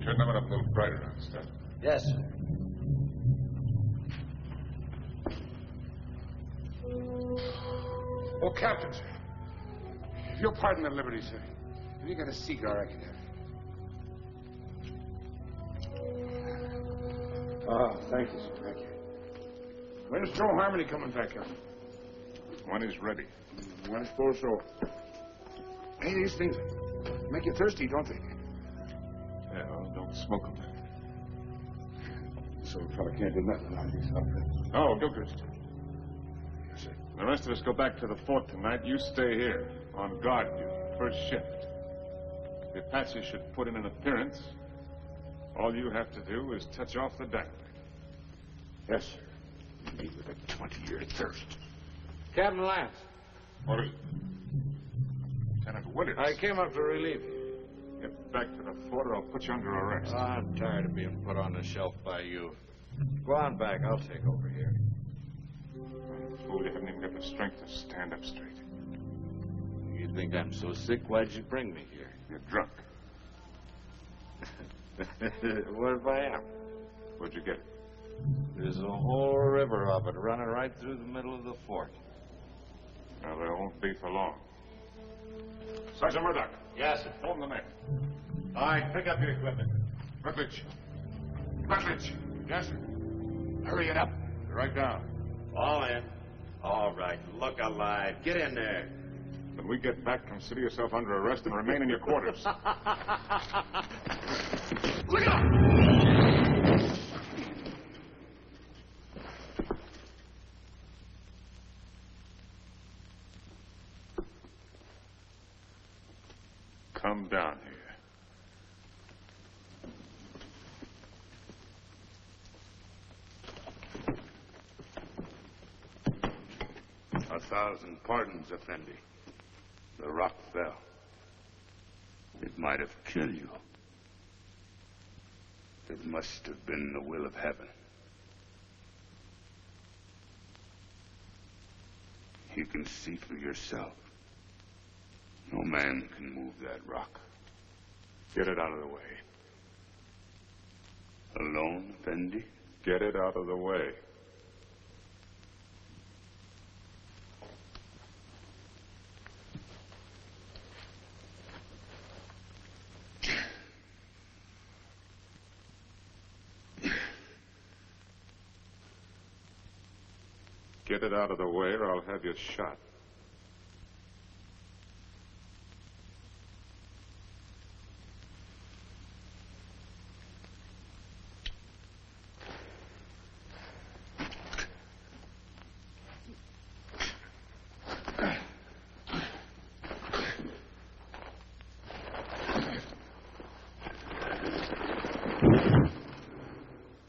S12: Turn them up a little brighter on stuff.
S15: Yes, sir.
S4: Oh, Captain, sir. If you'll pardon the liberty, sir. Have you got a cigar I can have? Oh, thank you, sir. Thank you. When's Joe Harmony coming back, Captain?
S12: When he's ready.
S4: I suppose so. Hey, these things make you thirsty, don't they?
S12: Yeah, well, don't smoke them.
S4: So a fella can't do nothing around yourself.
S12: Oh, Gilchrist. The rest of us go back to the fort tonight. You stay here on guard duty, first shift. If Apache should put in an appearance, all you have to do is touch off the dynamite.
S4: Yes, sir. Me with a 20-year thirst.
S17: Captain Lance.
S12: What is it? Lieutenant Winters.
S17: I came up to relieve you.
S12: Get back to the fort or I'll put you under arrest.
S17: I'm tired of being put on the shelf by you. Go on back. I'll take over here.
S12: Fool, you haven't even got the strength to stand up straight.
S17: You think I'm so sick? Why'd you bring me here?
S12: You're drunk.
S17: What if I am?
S12: Where'd you get it?
S17: There's a whole river of it running right through the middle of the fort.
S12: Well, there won't be for long. Sergeant Murdoch.
S9: Yes, sir.
S12: Form the men.
S9: All right, pick up your equipment.
S12: Rutledge.
S4: Rutledge.
S12: Yes, sir.
S4: Hurry it up.
S12: Right down.
S9: All in. All right, look alive. Get in there.
S12: When we get back, consider yourself under arrest and remain in your quarters.
S4: Look out!
S12: Come down here.
S18: 1,000 pardons, Effendi. The rock fell. It might have killed you. It must have been the will of heaven. You can see for yourself. No man can move that rock.
S12: Get it out of the way.
S18: Alone, Effendi?
S12: Get it out of the way. Get it out of the way, or I'll have you shot.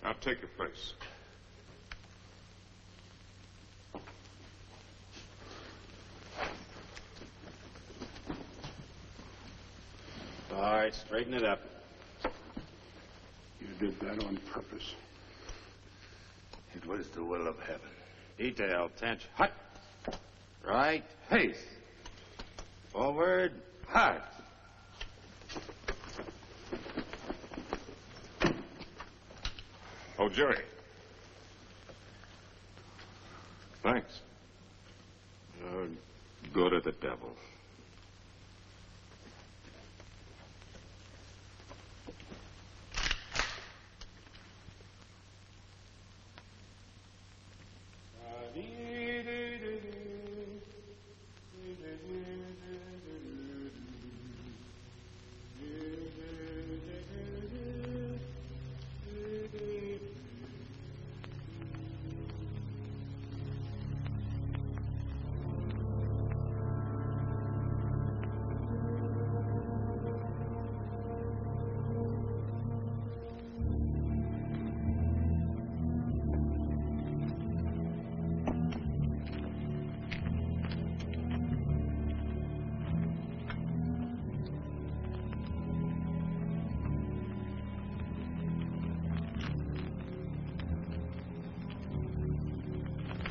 S12: Now take your place.
S9: All right, straighten it up.
S18: You did that on purpose. It was the will of heaven.
S9: Detail, tension. Hut. Right. Haste. Forward. Hard.
S12: Oh, Jerry. Thanks. Go to the devil.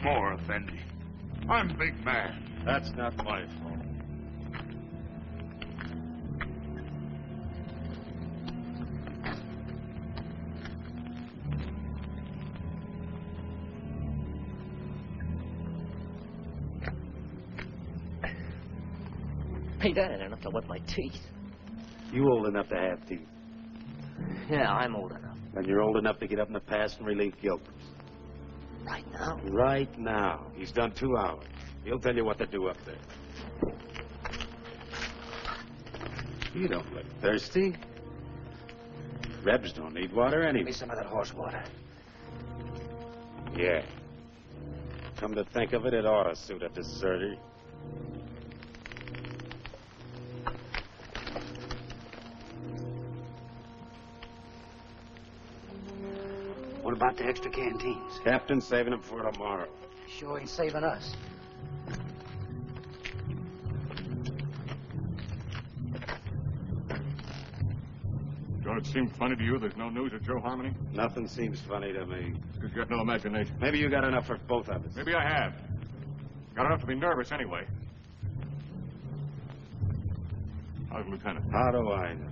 S18: More, Effendi. I'm big man.
S9: That's not my fault.
S15: Hey, that ain't enough to wet my teeth.
S9: You old enough to have teeth.
S15: Yeah, I'm old enough.
S9: And you're old enough to get up in the past and relieve Gilchrist.
S15: Right now?
S9: Right now. He's done 2 hours. He'll tell you what to do up there. You don't look thirsty. Rebs don't need water anyway.
S15: Give me some of that horse water.
S9: Yeah. Come to think of it, it ought to suit a deserter.
S13: What about the extra canteens?
S9: Captain's saving them for tomorrow.
S13: Sure ain't saving us.
S12: Don't it seem funny to you there's no news of Joe Harmony?
S9: Nothing seems funny to me.
S12: Because you got no imagination.
S9: Maybe you got enough for both of us.
S12: Maybe I have. Got enough to be nervous anyway. How's the lieutenant?
S9: How do I know?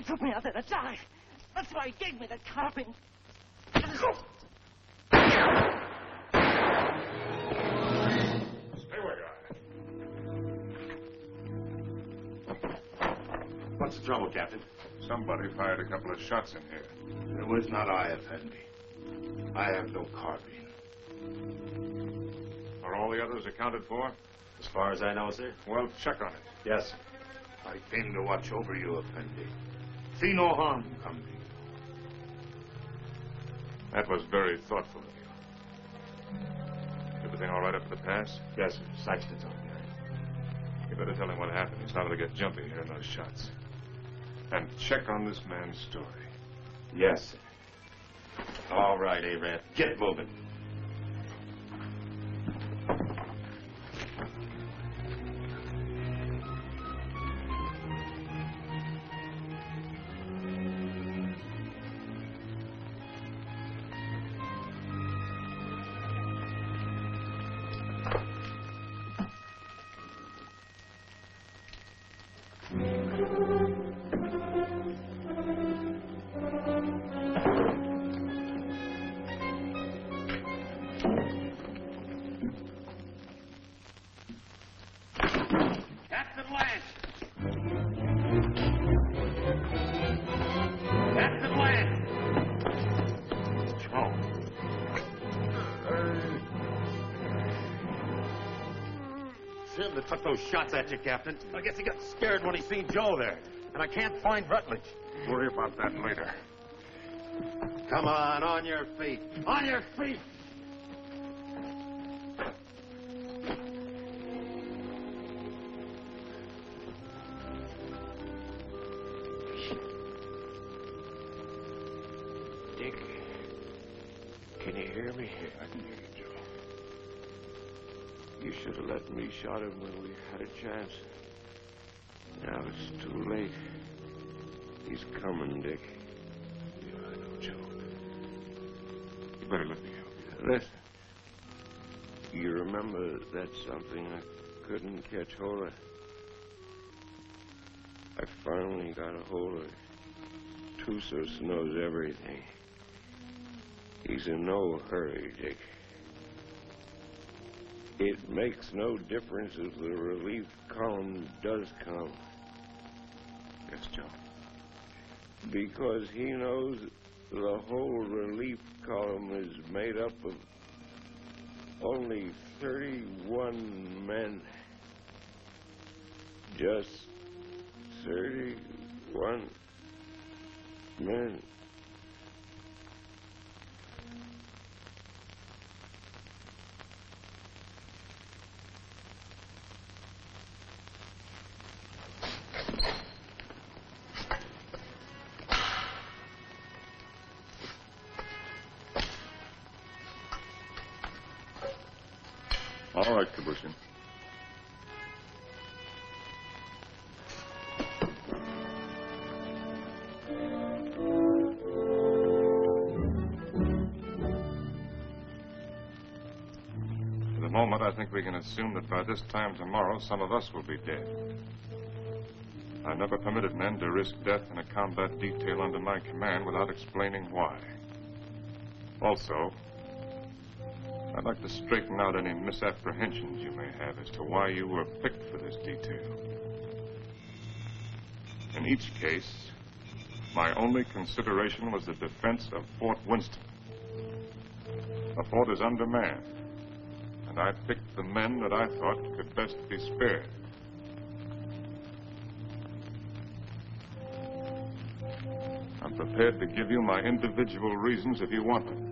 S15: took me out there to die. That's why he gave me that carving.
S12: Stay where you are.
S2: What's the trouble, Captain?
S12: Somebody fired a couple of shots in here.
S14: It was not I, Effendi. I have no carbine.
S12: Are all the others accounted for?
S9: As far as I know, sir.
S12: Well, check on it.
S9: Yes, sir.
S14: I came to watch over you, Effendi. See no harm come to you.
S12: That was very thoughtful of you. Everything all right up at the pass?
S9: Yes, sir. Saxton's on there.
S12: You better tell him what happened. He's liable to get jumpy hearing those shots. And check on this man's story.
S9: Yes, sir. All right, Arab. Get moving. That took those shots at you, Captain. I guess he got scared when he seen Joe there. And I can't find Rutledge.
S12: Worry about that later.
S9: Come on your feet. On your feet!
S2: Dick, can you hear me? I can hear you, Joe. You should have let me shot him when we had a chance. Now it's too late. He's coming, Dick.
S12: Yeah, I know, Joe. You better let me help you.
S2: Listen. You remember that something I couldn't catch hold of? I finally got a hold of it. Tusos knows everything. He's in no hurry, Dick. It makes no difference if the relief column does come.
S12: Yes, Joe.
S2: Because he knows the whole relief column is made up of only 31 men. Just 31 men.
S12: All right, Kabushin. For the moment, I think we can assume that by this time tomorrow, some of us will be dead. I never permitted men to risk death in a combat detail under my command without explaining why. Also, I'd like to straighten out any misapprehensions you may have as to why you were picked for this detail. In each case, my only consideration was the defense of Fort Winston. The fort is undermanned, and I picked the men that I thought could best be spared. I'm prepared to give you my individual reasons if you want them.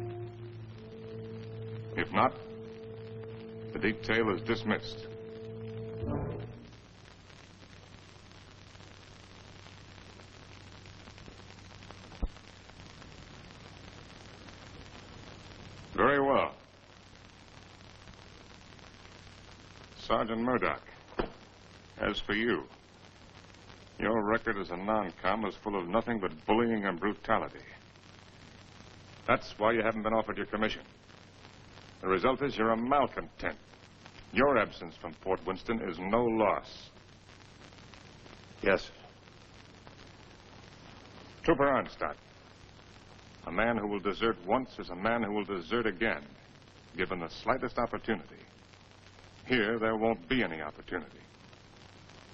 S12: If not, the detail is dismissed. Very well. Sergeant Murdoch, as for you, your record as a non-com is full of nothing but bullying and brutality. That's why you haven't been offered your commission. The result is you're a malcontent. Your absence from Fort Winston is no loss.
S9: Yes, sir.
S12: Trooper Arnstadt. A man who will desert once is a man who will desert again, given the slightest opportunity. Here, there won't be any opportunity.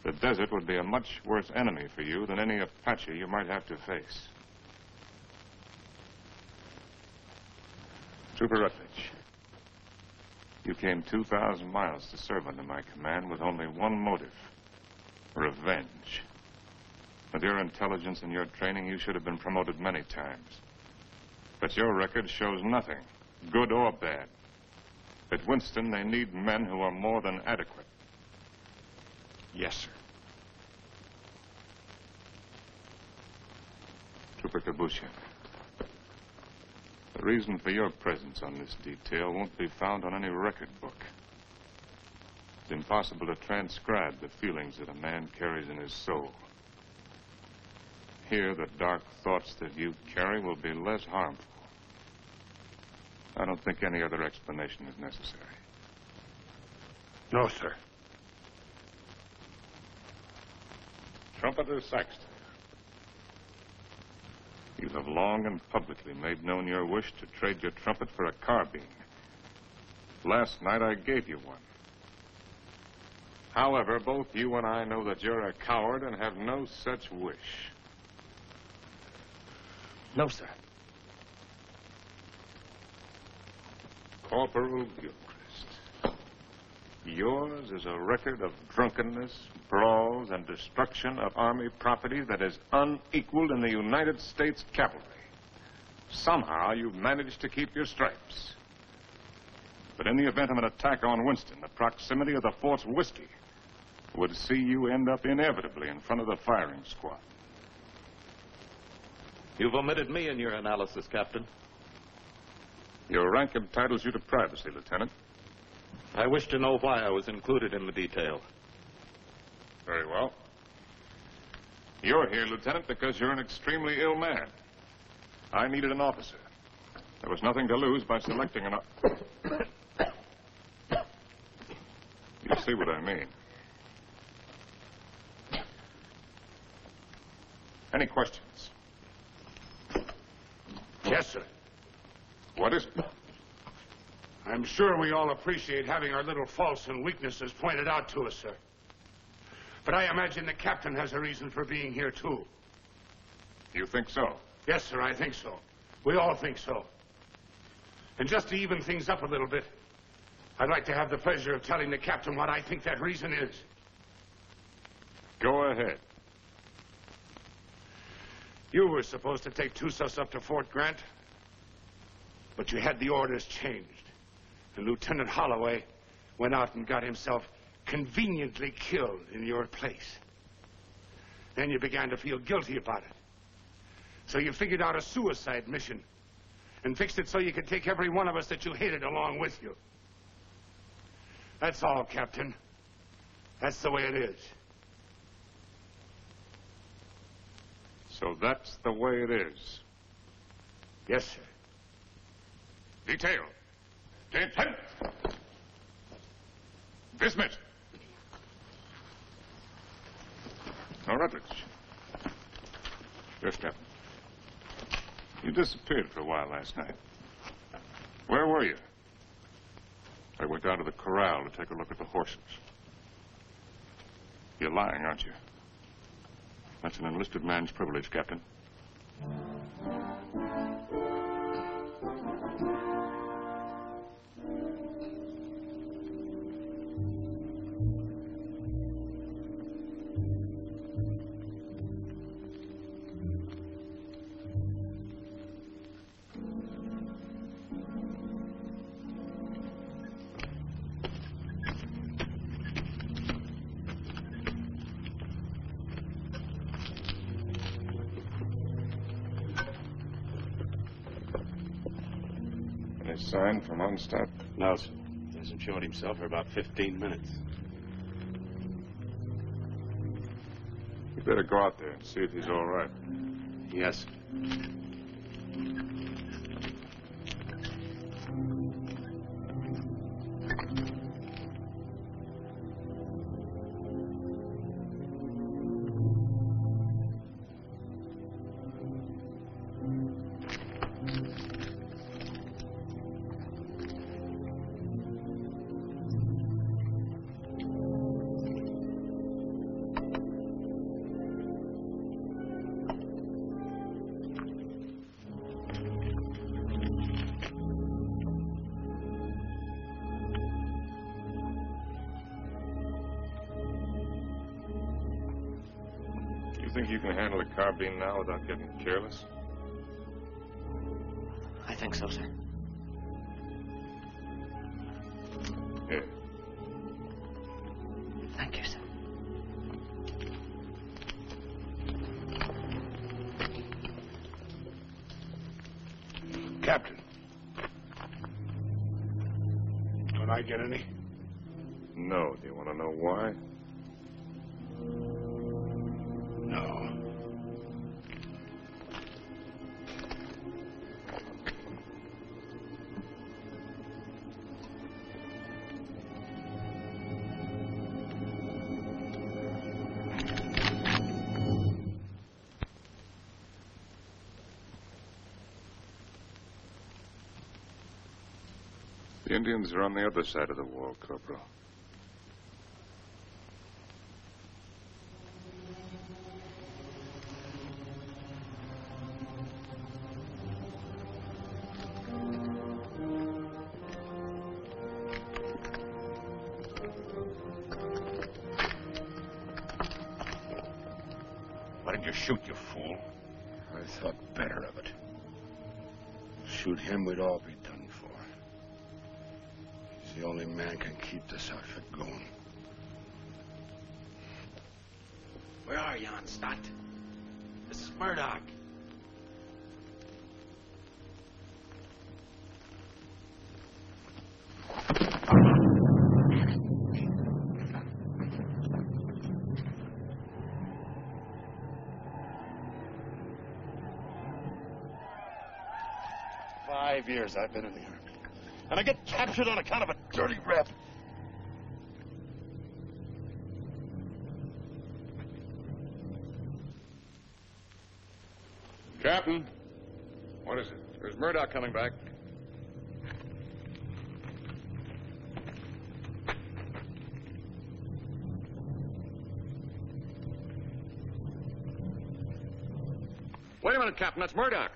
S12: The desert would be a much worse enemy for you than any Apache you might have to face. Trooper Rutledge, you came 2,000 miles to serve under my command with only one motive: revenge. With your intelligence and your training, you should have been promoted many times. But your record shows nothing, good or bad. At Winston, they need men who are more than adequate.
S2: Yes, sir.
S12: Trooper Kabushin, the reason for your presence on this detail won't be found on any record book. It's impossible to transcribe the feelings that a man carries in his soul. Here, the dark thoughts that you carry will be less harmful. I don't think any other explanation is necessary.
S18: No, sir.
S12: Trumpeter Saxton, you have long and publicly made known your wish to trade your trumpet for a carbine. Last night I gave you one. However, both you and I know that you're a coward and have no such wish.
S15: No, sir.
S12: Corporal Gilchrist, yours is a record of drunkenness, brawls, and destruction of Army property that is unequaled in the United States cavalry. Somehow you've managed to keep your stripes. But in the event of an attack on Winston, the proximity of the fort's whiskey would see you end up inevitably in front of the firing squad.
S17: You've omitted me in your analysis, Captain.
S12: Your rank entitles you to privacy, Lieutenant.
S17: I wish to know why I was included in the detail.
S12: Very well. You're here, Lieutenant, because you're an extremely ill man. I needed an officer. There was nothing to lose by selecting an... You see what I mean. Any questions?
S4: Yes, sir.
S12: What is it?
S4: I'm sure we all appreciate having our little faults and weaknesses pointed out to us, sir. But I imagine the captain has a reason for being here, too.
S12: You think so?
S4: Yes, sir, I think so. We all think so. And just to even things up a little bit, I'd like to have the pleasure of telling the captain what I think that reason is.
S12: Go ahead.
S4: You were supposed to take Tussos up to Fort Grant, but you had the orders changed. And Lieutenant Holloway went out and got himself conveniently killed in your place. Then you began to feel guilty about it. So you figured out a suicide mission and fixed it so you could take every one of us that you hated along with you. That's all, Captain. That's the way it is.
S12: So that's the way it is.
S4: Yes, sir.
S12: Detail. Detail. Dismissed. Now, Rutledge. Yes, Captain. You disappeared for a while last night. Where were you? I went down to the corral to take a look at the horses. You're lying, aren't you? That's an enlisted man's privilege, Captain. Any sign from Onstadt?
S14: No, sir. He hasn't showed himself for about 15 minutes.
S12: You better go out there and see if he's all right.
S14: Yes, sir.
S12: think you can handle a carbine now without getting careless?
S15: I think so, sir.
S12: Here.
S15: Thank you, sir.
S18: Captain. Don't I get any?
S12: No. Do you want to know why?
S18: No.
S12: The Indians are on the other side of the wall, Corporal.
S18: Why didn't you shoot, you fool? I thought better of it. Shoot him, we'd all be done for. He's the only man can keep this outfit going.
S9: Where are you, Stott? This is Murdoch.
S11: "5 years I've been in the Army. And I get captured on account of a dirty rep.
S12: Captain, what is it? There's Murdoch coming back. Wait a minute, Captain. That's Murdoch.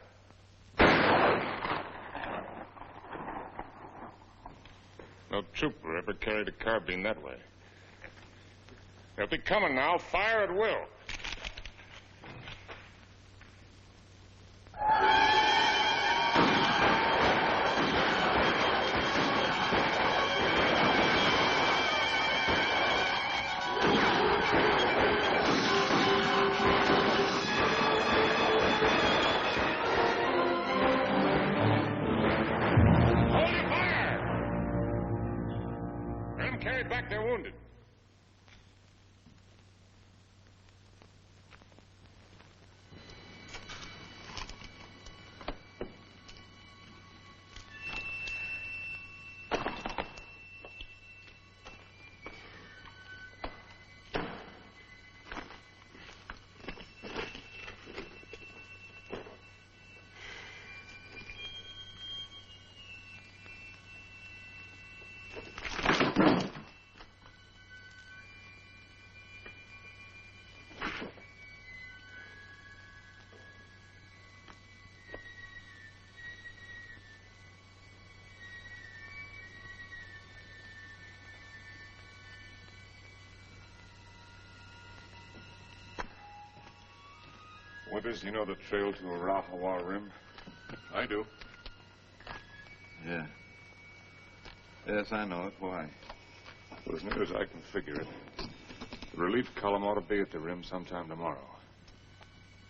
S12: No trooper ever carried a carbine that way. They'll be coming now. Fire at will. Carried back their wounded. Withers, you know the trail to Arahawa Rim?
S7: I do. Yeah. Yes, I know it. Why?
S12: Well, as near as I can figure it, the relief column ought to be at the rim sometime tomorrow.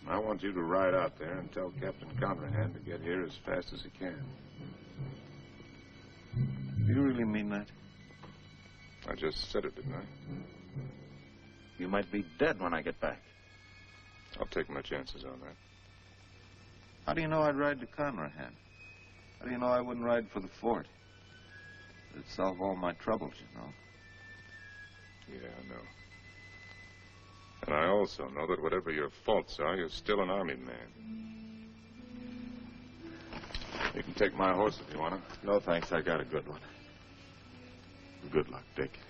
S12: And I want you to ride out there and tell Captain Conrahan to get here as fast as he can.
S7: Do you really mean that?
S12: I just said it, didn't I?
S7: You might be dead when I get back.
S12: I'll take my chances on that.
S7: How do you know I'd ride to Conrahan? How do you know I wouldn't ride for the fort? It'd solve all my troubles, you know.
S12: Yeah, I know. And I also know that whatever your faults are, you're still an Army man. You can take my horse if you want to.
S7: No, thanks. I got a good one.
S12: Good luck, Dick.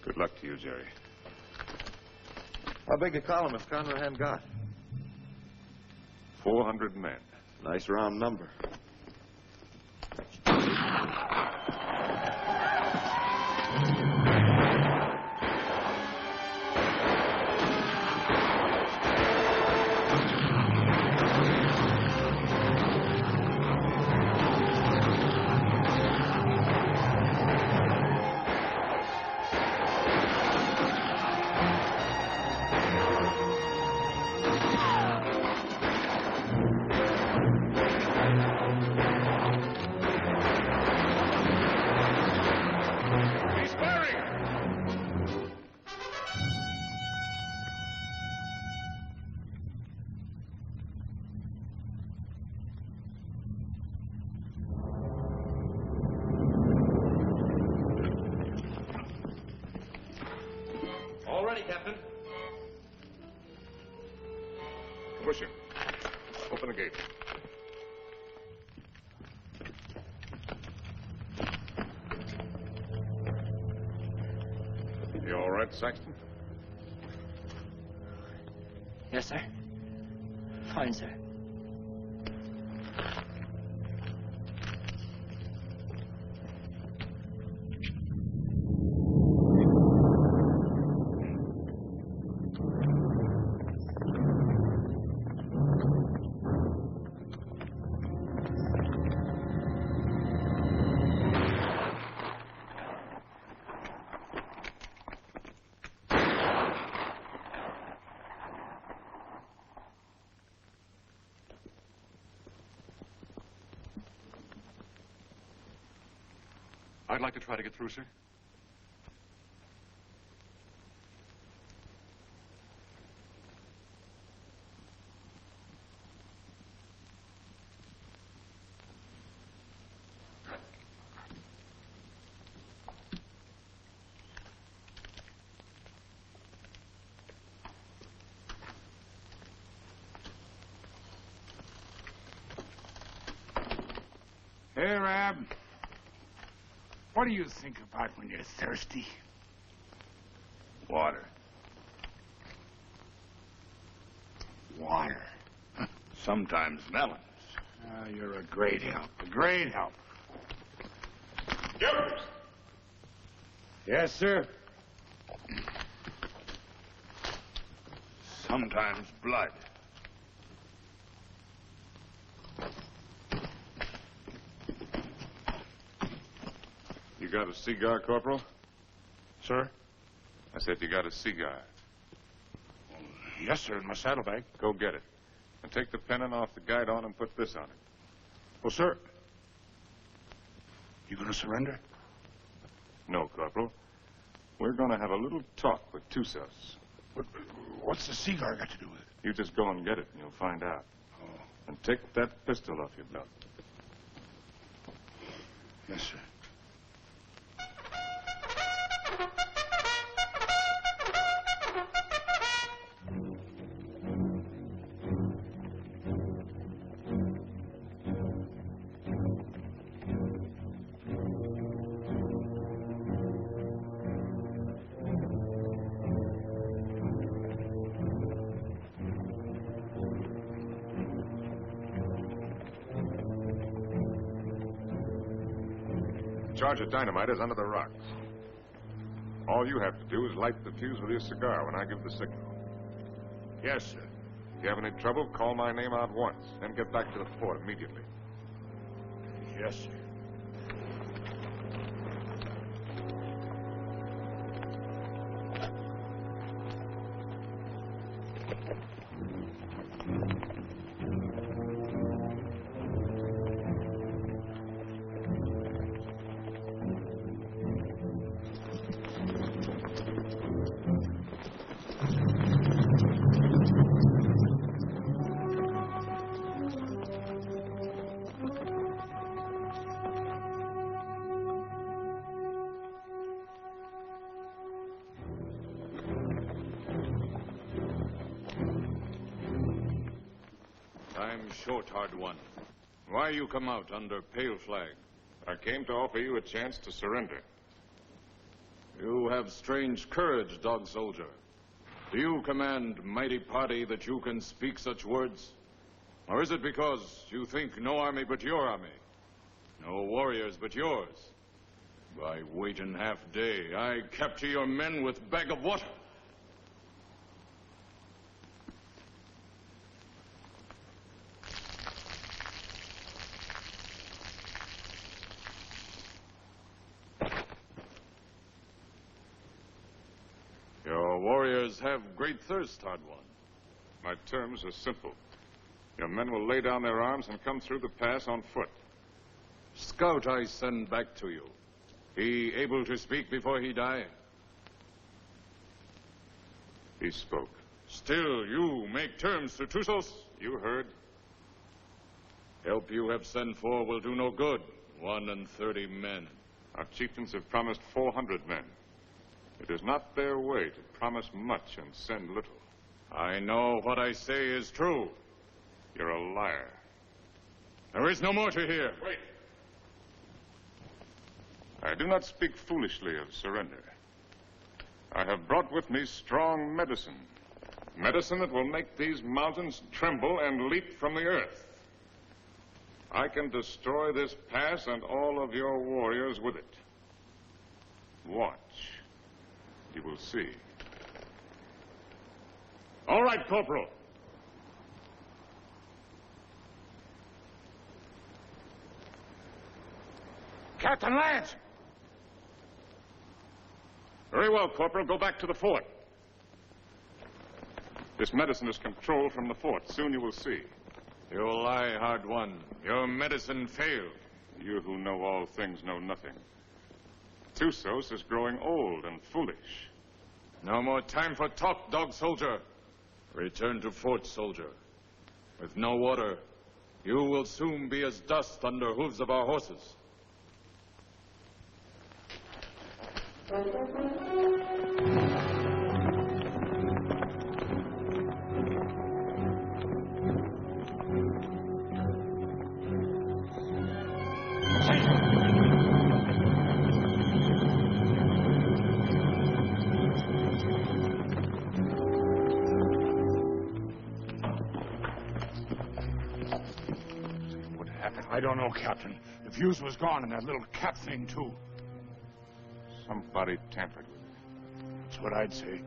S12: Good luck to you, Jerry.
S7: How big a column has Conrahan got?
S12: 400 men.
S7: Nice round number.
S12: He's firing!
S9: All ready, Captain.
S12: Busher, open the gate. You all right, Saxton?
S15: Yes, sir. Fine, sir.
S12: I'd like to try to get through, sir.
S4: Hey, Rab. What do you think about when you're thirsty?
S18: Water.
S4: Water.
S18: Sometimes melons.
S4: Ah, you're a great help. A great help.
S18: Yes, sir. Sometimes blood.
S12: You got a cigar, Corporal?
S4: Sir?
S12: I said you got a cigar.
S4: Yes, sir, in my saddlebag.
S12: Go get it. And take the pennon off the guidon and put this on it.
S4: Well, sir, you gonna surrender?
S12: No, Corporal. We're going to have a little talk with Tussos.
S4: What's the cigar got to do with it?
S12: You just go and get it, and you'll find out.
S4: Oh.
S12: And take that pistol off your belt.
S4: Yes, sir.
S12: Charge of dynamite is under the rocks. All you have to do is light the fuse with your cigar when I give the signal.
S4: Yes, sir.
S12: If you have any trouble, call my name out once, then get back to the fort immediately.
S4: Yes, sir.
S17: Short, hard one. Why you come out under pale flag?
S12: I came to offer you a chance to surrender.
S17: You have strange courage, dog soldier. Do you command mighty party that you can speak such words? Or is it because you think no army but your army? No warriors but yours? By waiting half day, I capture your men with bag of water. Your warriors have great thirst, hard one.
S12: My terms are simple. Your men will lay down their arms and come through the pass on foot.
S17: Scout I send back to you. He able to speak before he die?
S12: He spoke.
S17: Still, you make terms to Tusos?
S12: You heard.
S17: Help you have sent for will do no good. 31 men.
S12: Our chieftains have promised 400 men. It is not their way to promise much and send little.
S17: I know what I say is true.
S12: You're a liar.
S17: There is no more to hear.
S12: Wait. I do not speak foolishly of surrender. I have brought with me strong medicine. Medicine that will make these mountains tremble and leap from the earth. I can destroy this pass and all of your warriors with it. Watch. You will see.
S17: All right, Corporal.
S4: Captain Lance!
S12: Very well, Corporal. Go back to the fort. This medicine is controlled from the fort. Soon you will see.
S17: You lie, hard one. Your medicine failed.
S12: You who know all things know nothing. Tusos is growing old and foolish.
S17: No more time for talk, dog soldier. Return to fort, soldier. With no water, you will soon be as dust under hooves of our horses.
S4: I don't know, Captain. The fuse was gone and that little cap thing, too.
S12: Somebody tampered with it.
S4: That's what I'd say.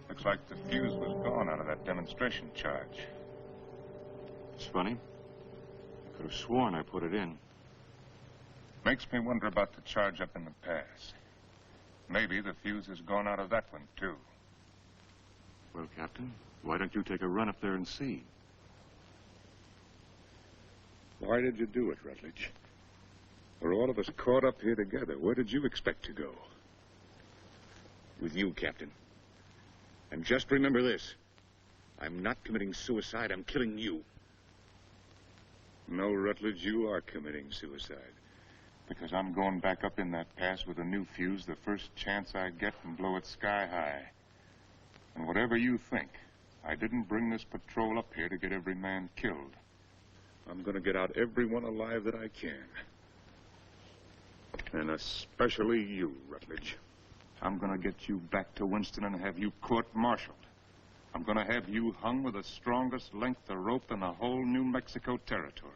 S12: Looks like the fuse was gone out of that demonstration charge.
S2: It's funny. I could have sworn I put it in.
S12: Makes me wonder about the charge up in the pass. Maybe the fuse has gone out of that one, too.
S2: Well, Captain, why don't you take a run up there and see?
S12: Why did you do it, Rutledge? We're all of us caught up here together. Where did you expect to go?
S19: With you, Captain. And just remember this. I'm not committing suicide. I'm killing you.
S12: No, Rutledge, you are committing suicide. Because I'm going back up in that pass with a new fuse the first chance I get and blow it sky high. And whatever you think, I didn't bring this patrol up here to get every man killed. I'm going to get out everyone alive that I can. And especially you, Rutledge. I'm going to get you back to Winston and have you court-martialed. I'm going to have you hung with the strongest length of rope in the whole New Mexico territory.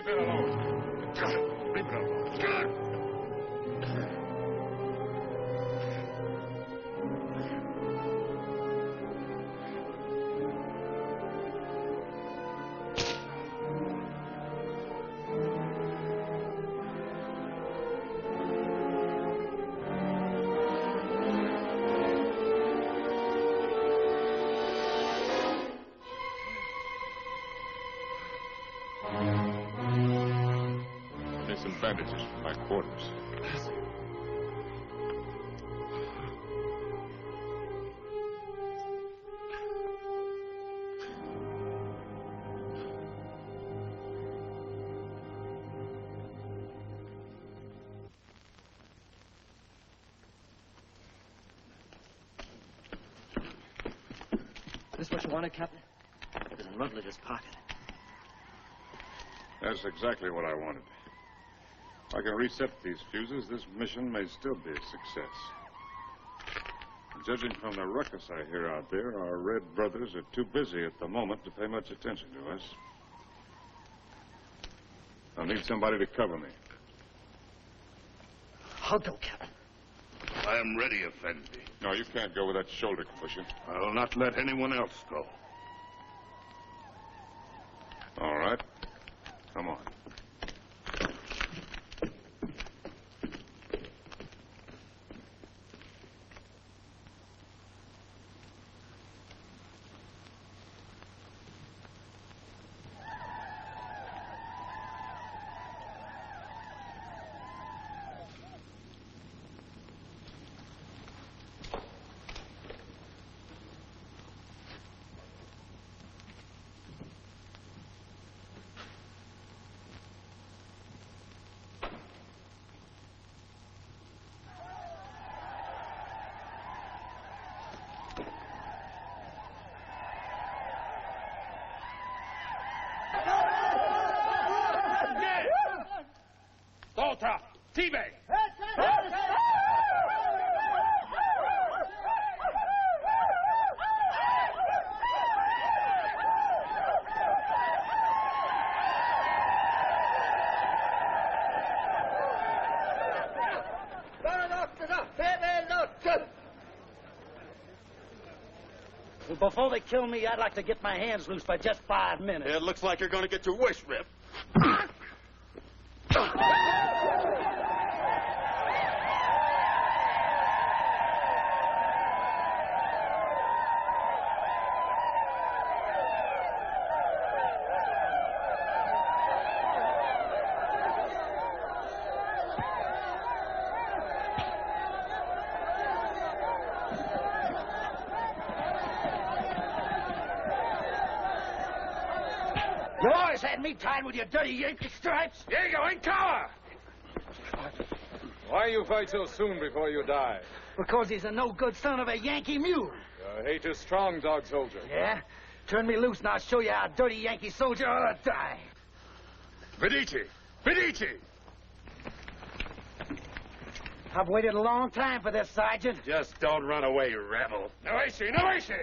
S12: Leave that alone. Leave it alone. Some bandages from my quarters.
S15: This what you wanted, Captain? There's a Rutledge's pocket.
S12: That's exactly what I wanted. If I can reset these fuses, this mission may still be a success. Judging from the ruckus I hear out there, our Red brothers are too busy at the moment to pay much attention to us. I'll need somebody to cover me.
S15: I'll go, Captain.
S18: I am ready, Effendi.
S12: No, you can't go with that shoulder cushion.
S18: I will not let anyone else go.
S12: All right. Come on.
S4: Volta! T-Bay!
S13: Before they kill me, I'd like to get my hands loose for just 5 minutes.
S9: It looks like you're going to get your wish ripped.
S13: You always had me tied with your dirty Yankee stripes.
S4: Here you go, in cover!
S17: Why you fight so soon before you die?
S13: Because he's a no-good son of a Yankee mule.
S17: Your hate is strong, dog soldier.
S13: Yeah? Turn me loose and I'll show you how a dirty Yankee soldier ought to die.
S4: Medici! Medici!
S13: I've waited a long time for this, Sergeant.
S9: Just don't run away, rebel.
S4: No issue, no issue!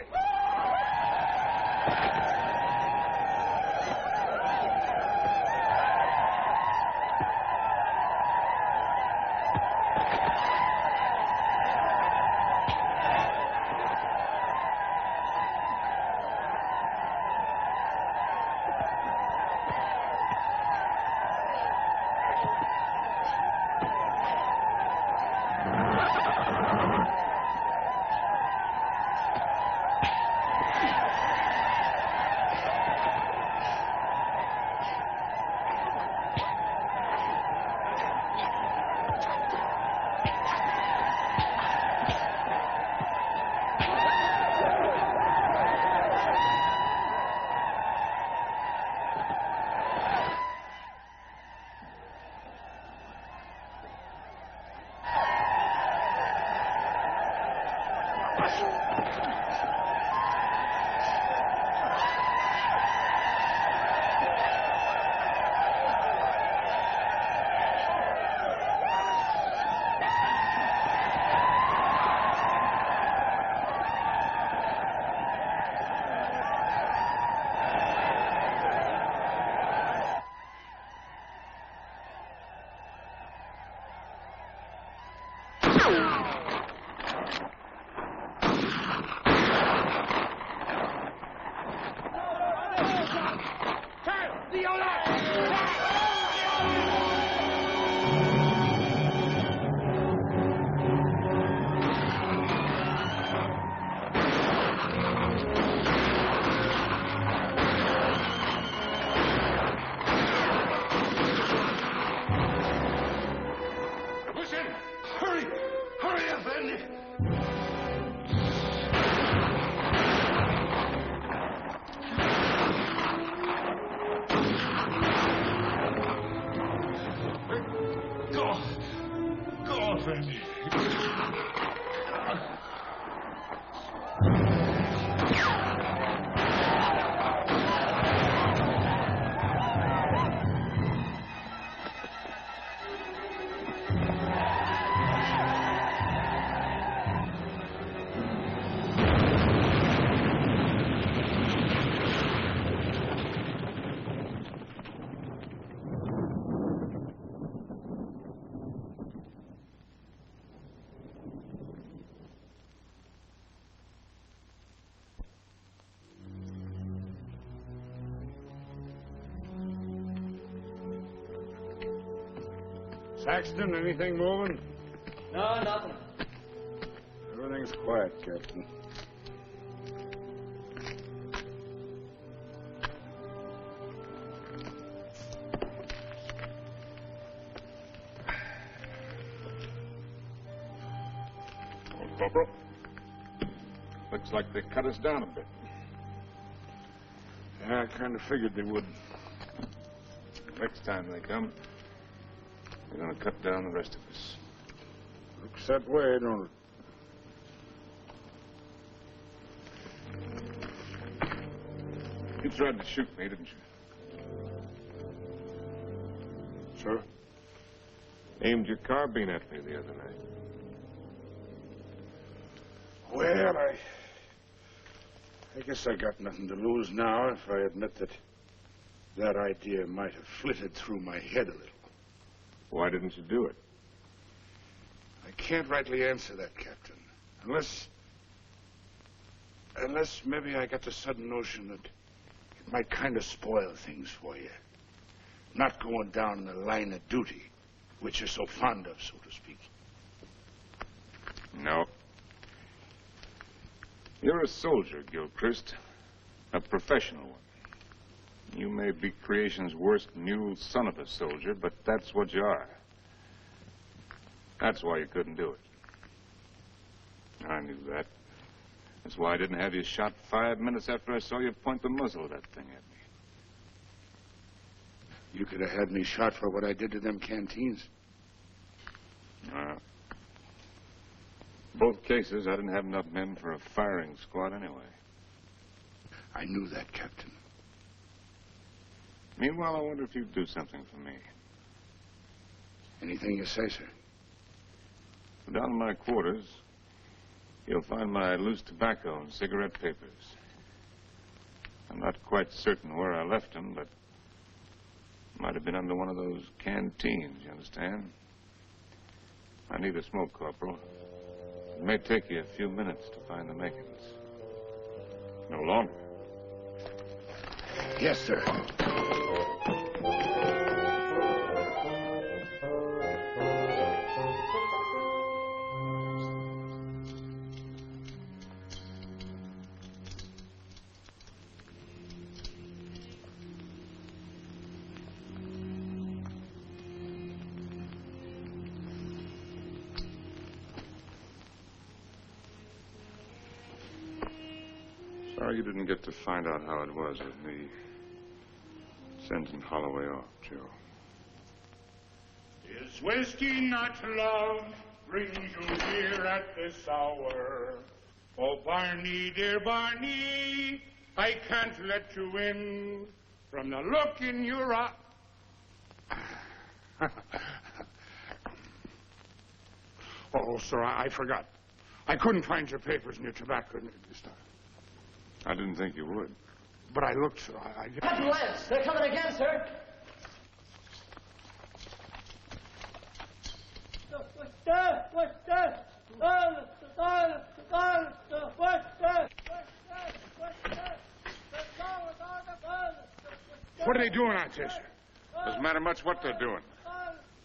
S4: Saxton, anything moving?
S13: No, nothing.
S4: Everything's quiet, Captain.
S12: Well, Corporal, looks like they cut us down a bit.
S4: Yeah, I kind of figured they would.
S12: Next time they come, they're going to cut down the rest of us.
S4: Looks that way, don't it?
S12: You tried to shoot me, didn't you?
S4: Sir?
S12: Aimed your carbine at me the other night.
S4: Well, I guess I got nothing to lose now if I admit that idea might have flitted through my head a little.
S12: Why didn't you do it?
S4: I can't rightly answer that, Captain. Unless maybe I got the sudden notion that it might kind of spoil things for you. Not going down the line of duty, which you're so fond of, so to speak.
S12: No. You're a soldier, Gilchrist. A professional one. You may be creation's worst mule son of a soldier, but that's what you are. That's why you couldn't do it. I knew that. That's why I didn't have you shot 5 minutes after I saw you point the muzzle of that thing at me.
S4: You could have had me shot for what I did to them canteens.
S12: Both cases, I didn't have enough men for a firing squad anyway.
S4: I knew that, Captain.
S12: Meanwhile, I wonder if you'd do something for me.
S4: Anything you say, sir.
S12: Down in my quarters, you'll find my loose tobacco and cigarette papers. I'm not quite certain where I left them, but might have been under one of those canteens, you understand? I need a smoke, Corporal. It may take you a few minutes to find the makings. No longer.
S4: Yes, sir.
S12: Sorry you didn't get to find out how it was with me sending Holloway off, Joe.
S4: Is whiskey not love brings you here at this hour? Oh, Barney, dear Barney, I can't let you in from the look in your eye. Oh, sir, I forgot. I couldn't find your papers and your tobacco this time.
S12: I didn't think you would.
S4: But I looked, sir.
S13: Captain Lance, they're coming again, sir.
S12: What are they doing out there, sir? Doesn't matter much what they're doing.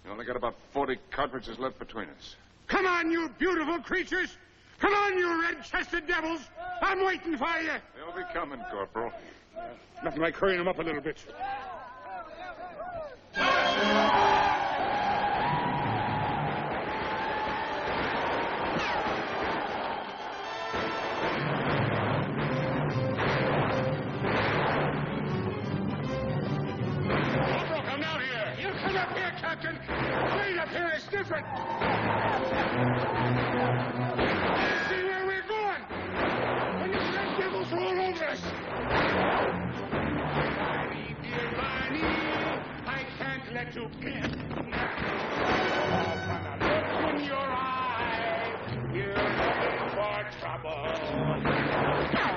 S12: We only got about 40 cartridges left between us.
S4: Come on, you beautiful creatures! Come on, you red-chested devils! I'm waiting for you!
S12: They'll be coming, Corporal.
S4: Nothing like hurrying them up a little bit. Come down here! You come up here, Captain! Wait up here is different! See where we're going! When the red devils roll over us! Barney, dear Barney, I can't let you get. From the look in your eye, you're looking for trouble.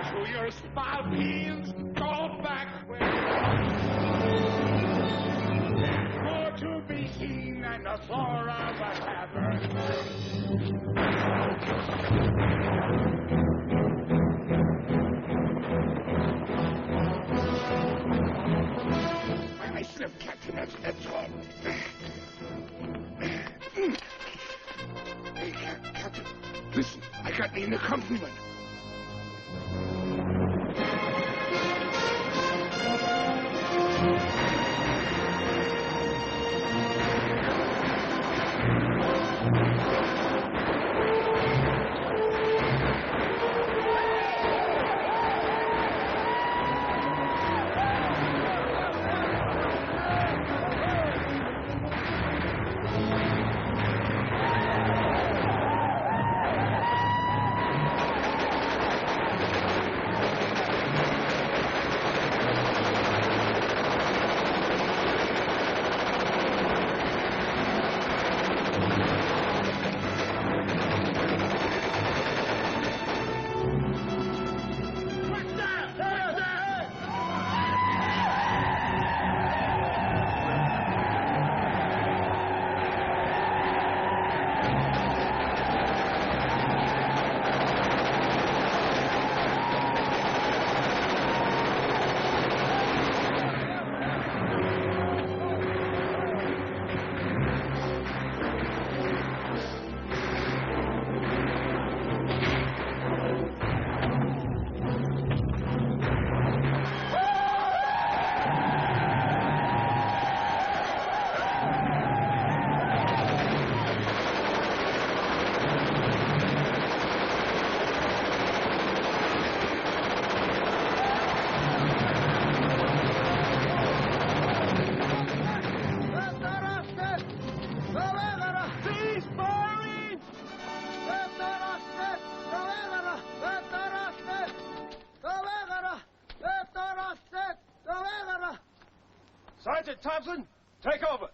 S4: To your spout heels, go back where there's more to be seen than the floor of a tavern. I slipped, Captain. That's all. Hey, Captain, listen. I got me an accompaniment.
S2: Sergeant Thompson, take over.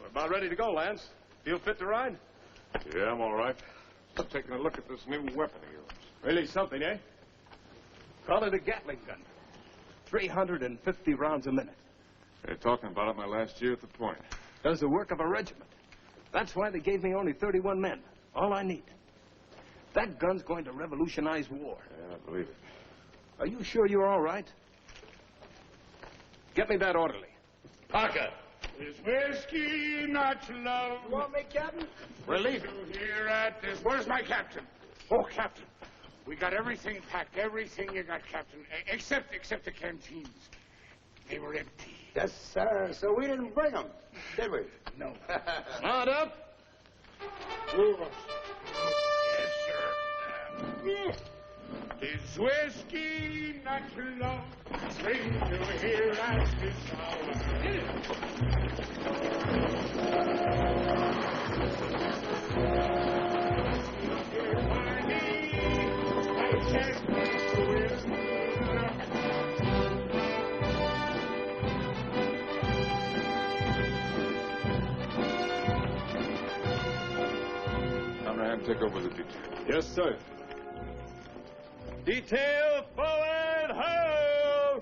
S2: About ready to go, Lance. Feel fit to ride?
S12: Yeah, I'm all right. I'm taking a look at this new weapon of yours.
S2: Really something, eh? Call it a Gatling gun. 350 rounds a minute.
S12: They're talking about it my last year at the point.
S2: Does the work of a regiment. That's why they gave me only 31 men. All I need. That gun's going to revolutionize war.
S12: Yeah, I believe it.
S2: Are you sure you're all right? Get me that orderly.
S4: Parker. Is whiskey not love?
S13: You want me, Captain?
S4: Relief. Here at this. Where's my captain? Oh, Captain. We got everything packed. Everything you got, Captain. Except the canteens. They were empty.
S13: Yes, sir. So we didn't bring them, did we?
S4: No.
S2: Mount up.
S4: Move us. Yes, sir. Is whiskey not love? Bring to here at this hour.
S12: Conrad, take over the detail.
S2: Yes, sir. Detail forward, ho!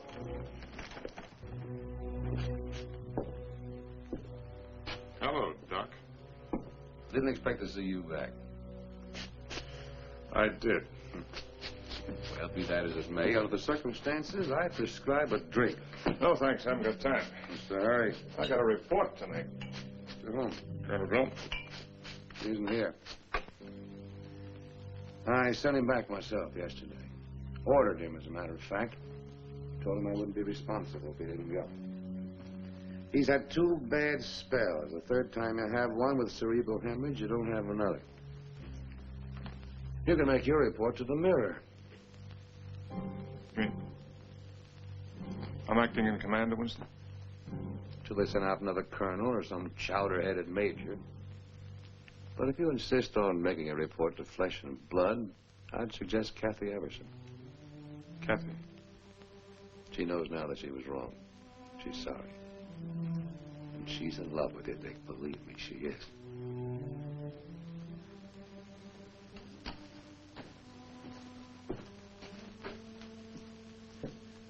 S12: Hello, Doc.
S7: Didn't expect to see you back.
S12: I did.
S7: Well, be that as it may, under the circumstances, I prescribe a drink.
S12: No, thanks. I haven't got time.
S7: What's the hurry?
S12: I got a report tonight.
S7: To whom?
S12: Colonel Rome.
S7: He isn't here. I sent him back myself yesterday. Ordered him, as a matter of fact. Told him I wouldn't be responsible if he didn't go. He's had 2 bad spells. The third time you have one with cerebral hemorrhage, you don't have another. You can make your report to the Mirror.
S12: I'm acting in command of Winston?
S7: Till they send out another colonel or some chowder-headed major. But if you insist on making a report to Flesh and Blood, I'd suggest Kathy Everson.
S12: Kathy?
S7: She knows now that she was wrong. She's sorry. And she's in love with you, Dick. Believe me, she is.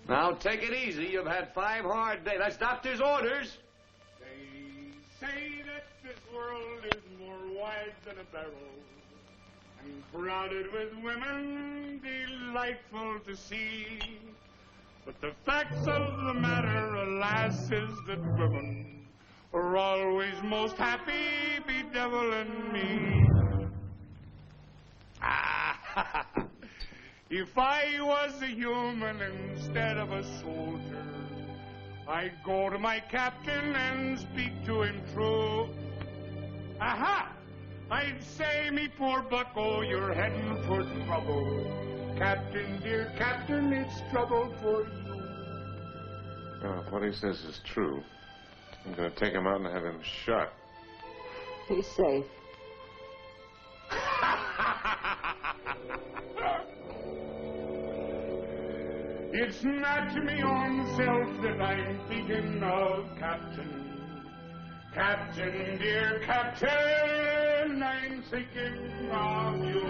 S7: Now, take it easy. You've had 5 hard days. That's doctor's orders.
S4: They say that this world is more wide than a barrel and crowded with women delightful to see. But the facts of the matter, alas, is that women are always most happy bedeviling me. Ah, if I was a human instead of a soldier, I'd go to my captain and speak to him true. Aha! I'd say, me poor bucko, you're heading for trouble. Captain, dear Captain, it's trouble for you.
S12: Well, if what he says is true, I'm going to take him out and have him shot.
S15: He's safe.
S4: It's not me own self that I'm thinking of, Captain. Captain, dear Captain, I'm thinking of you.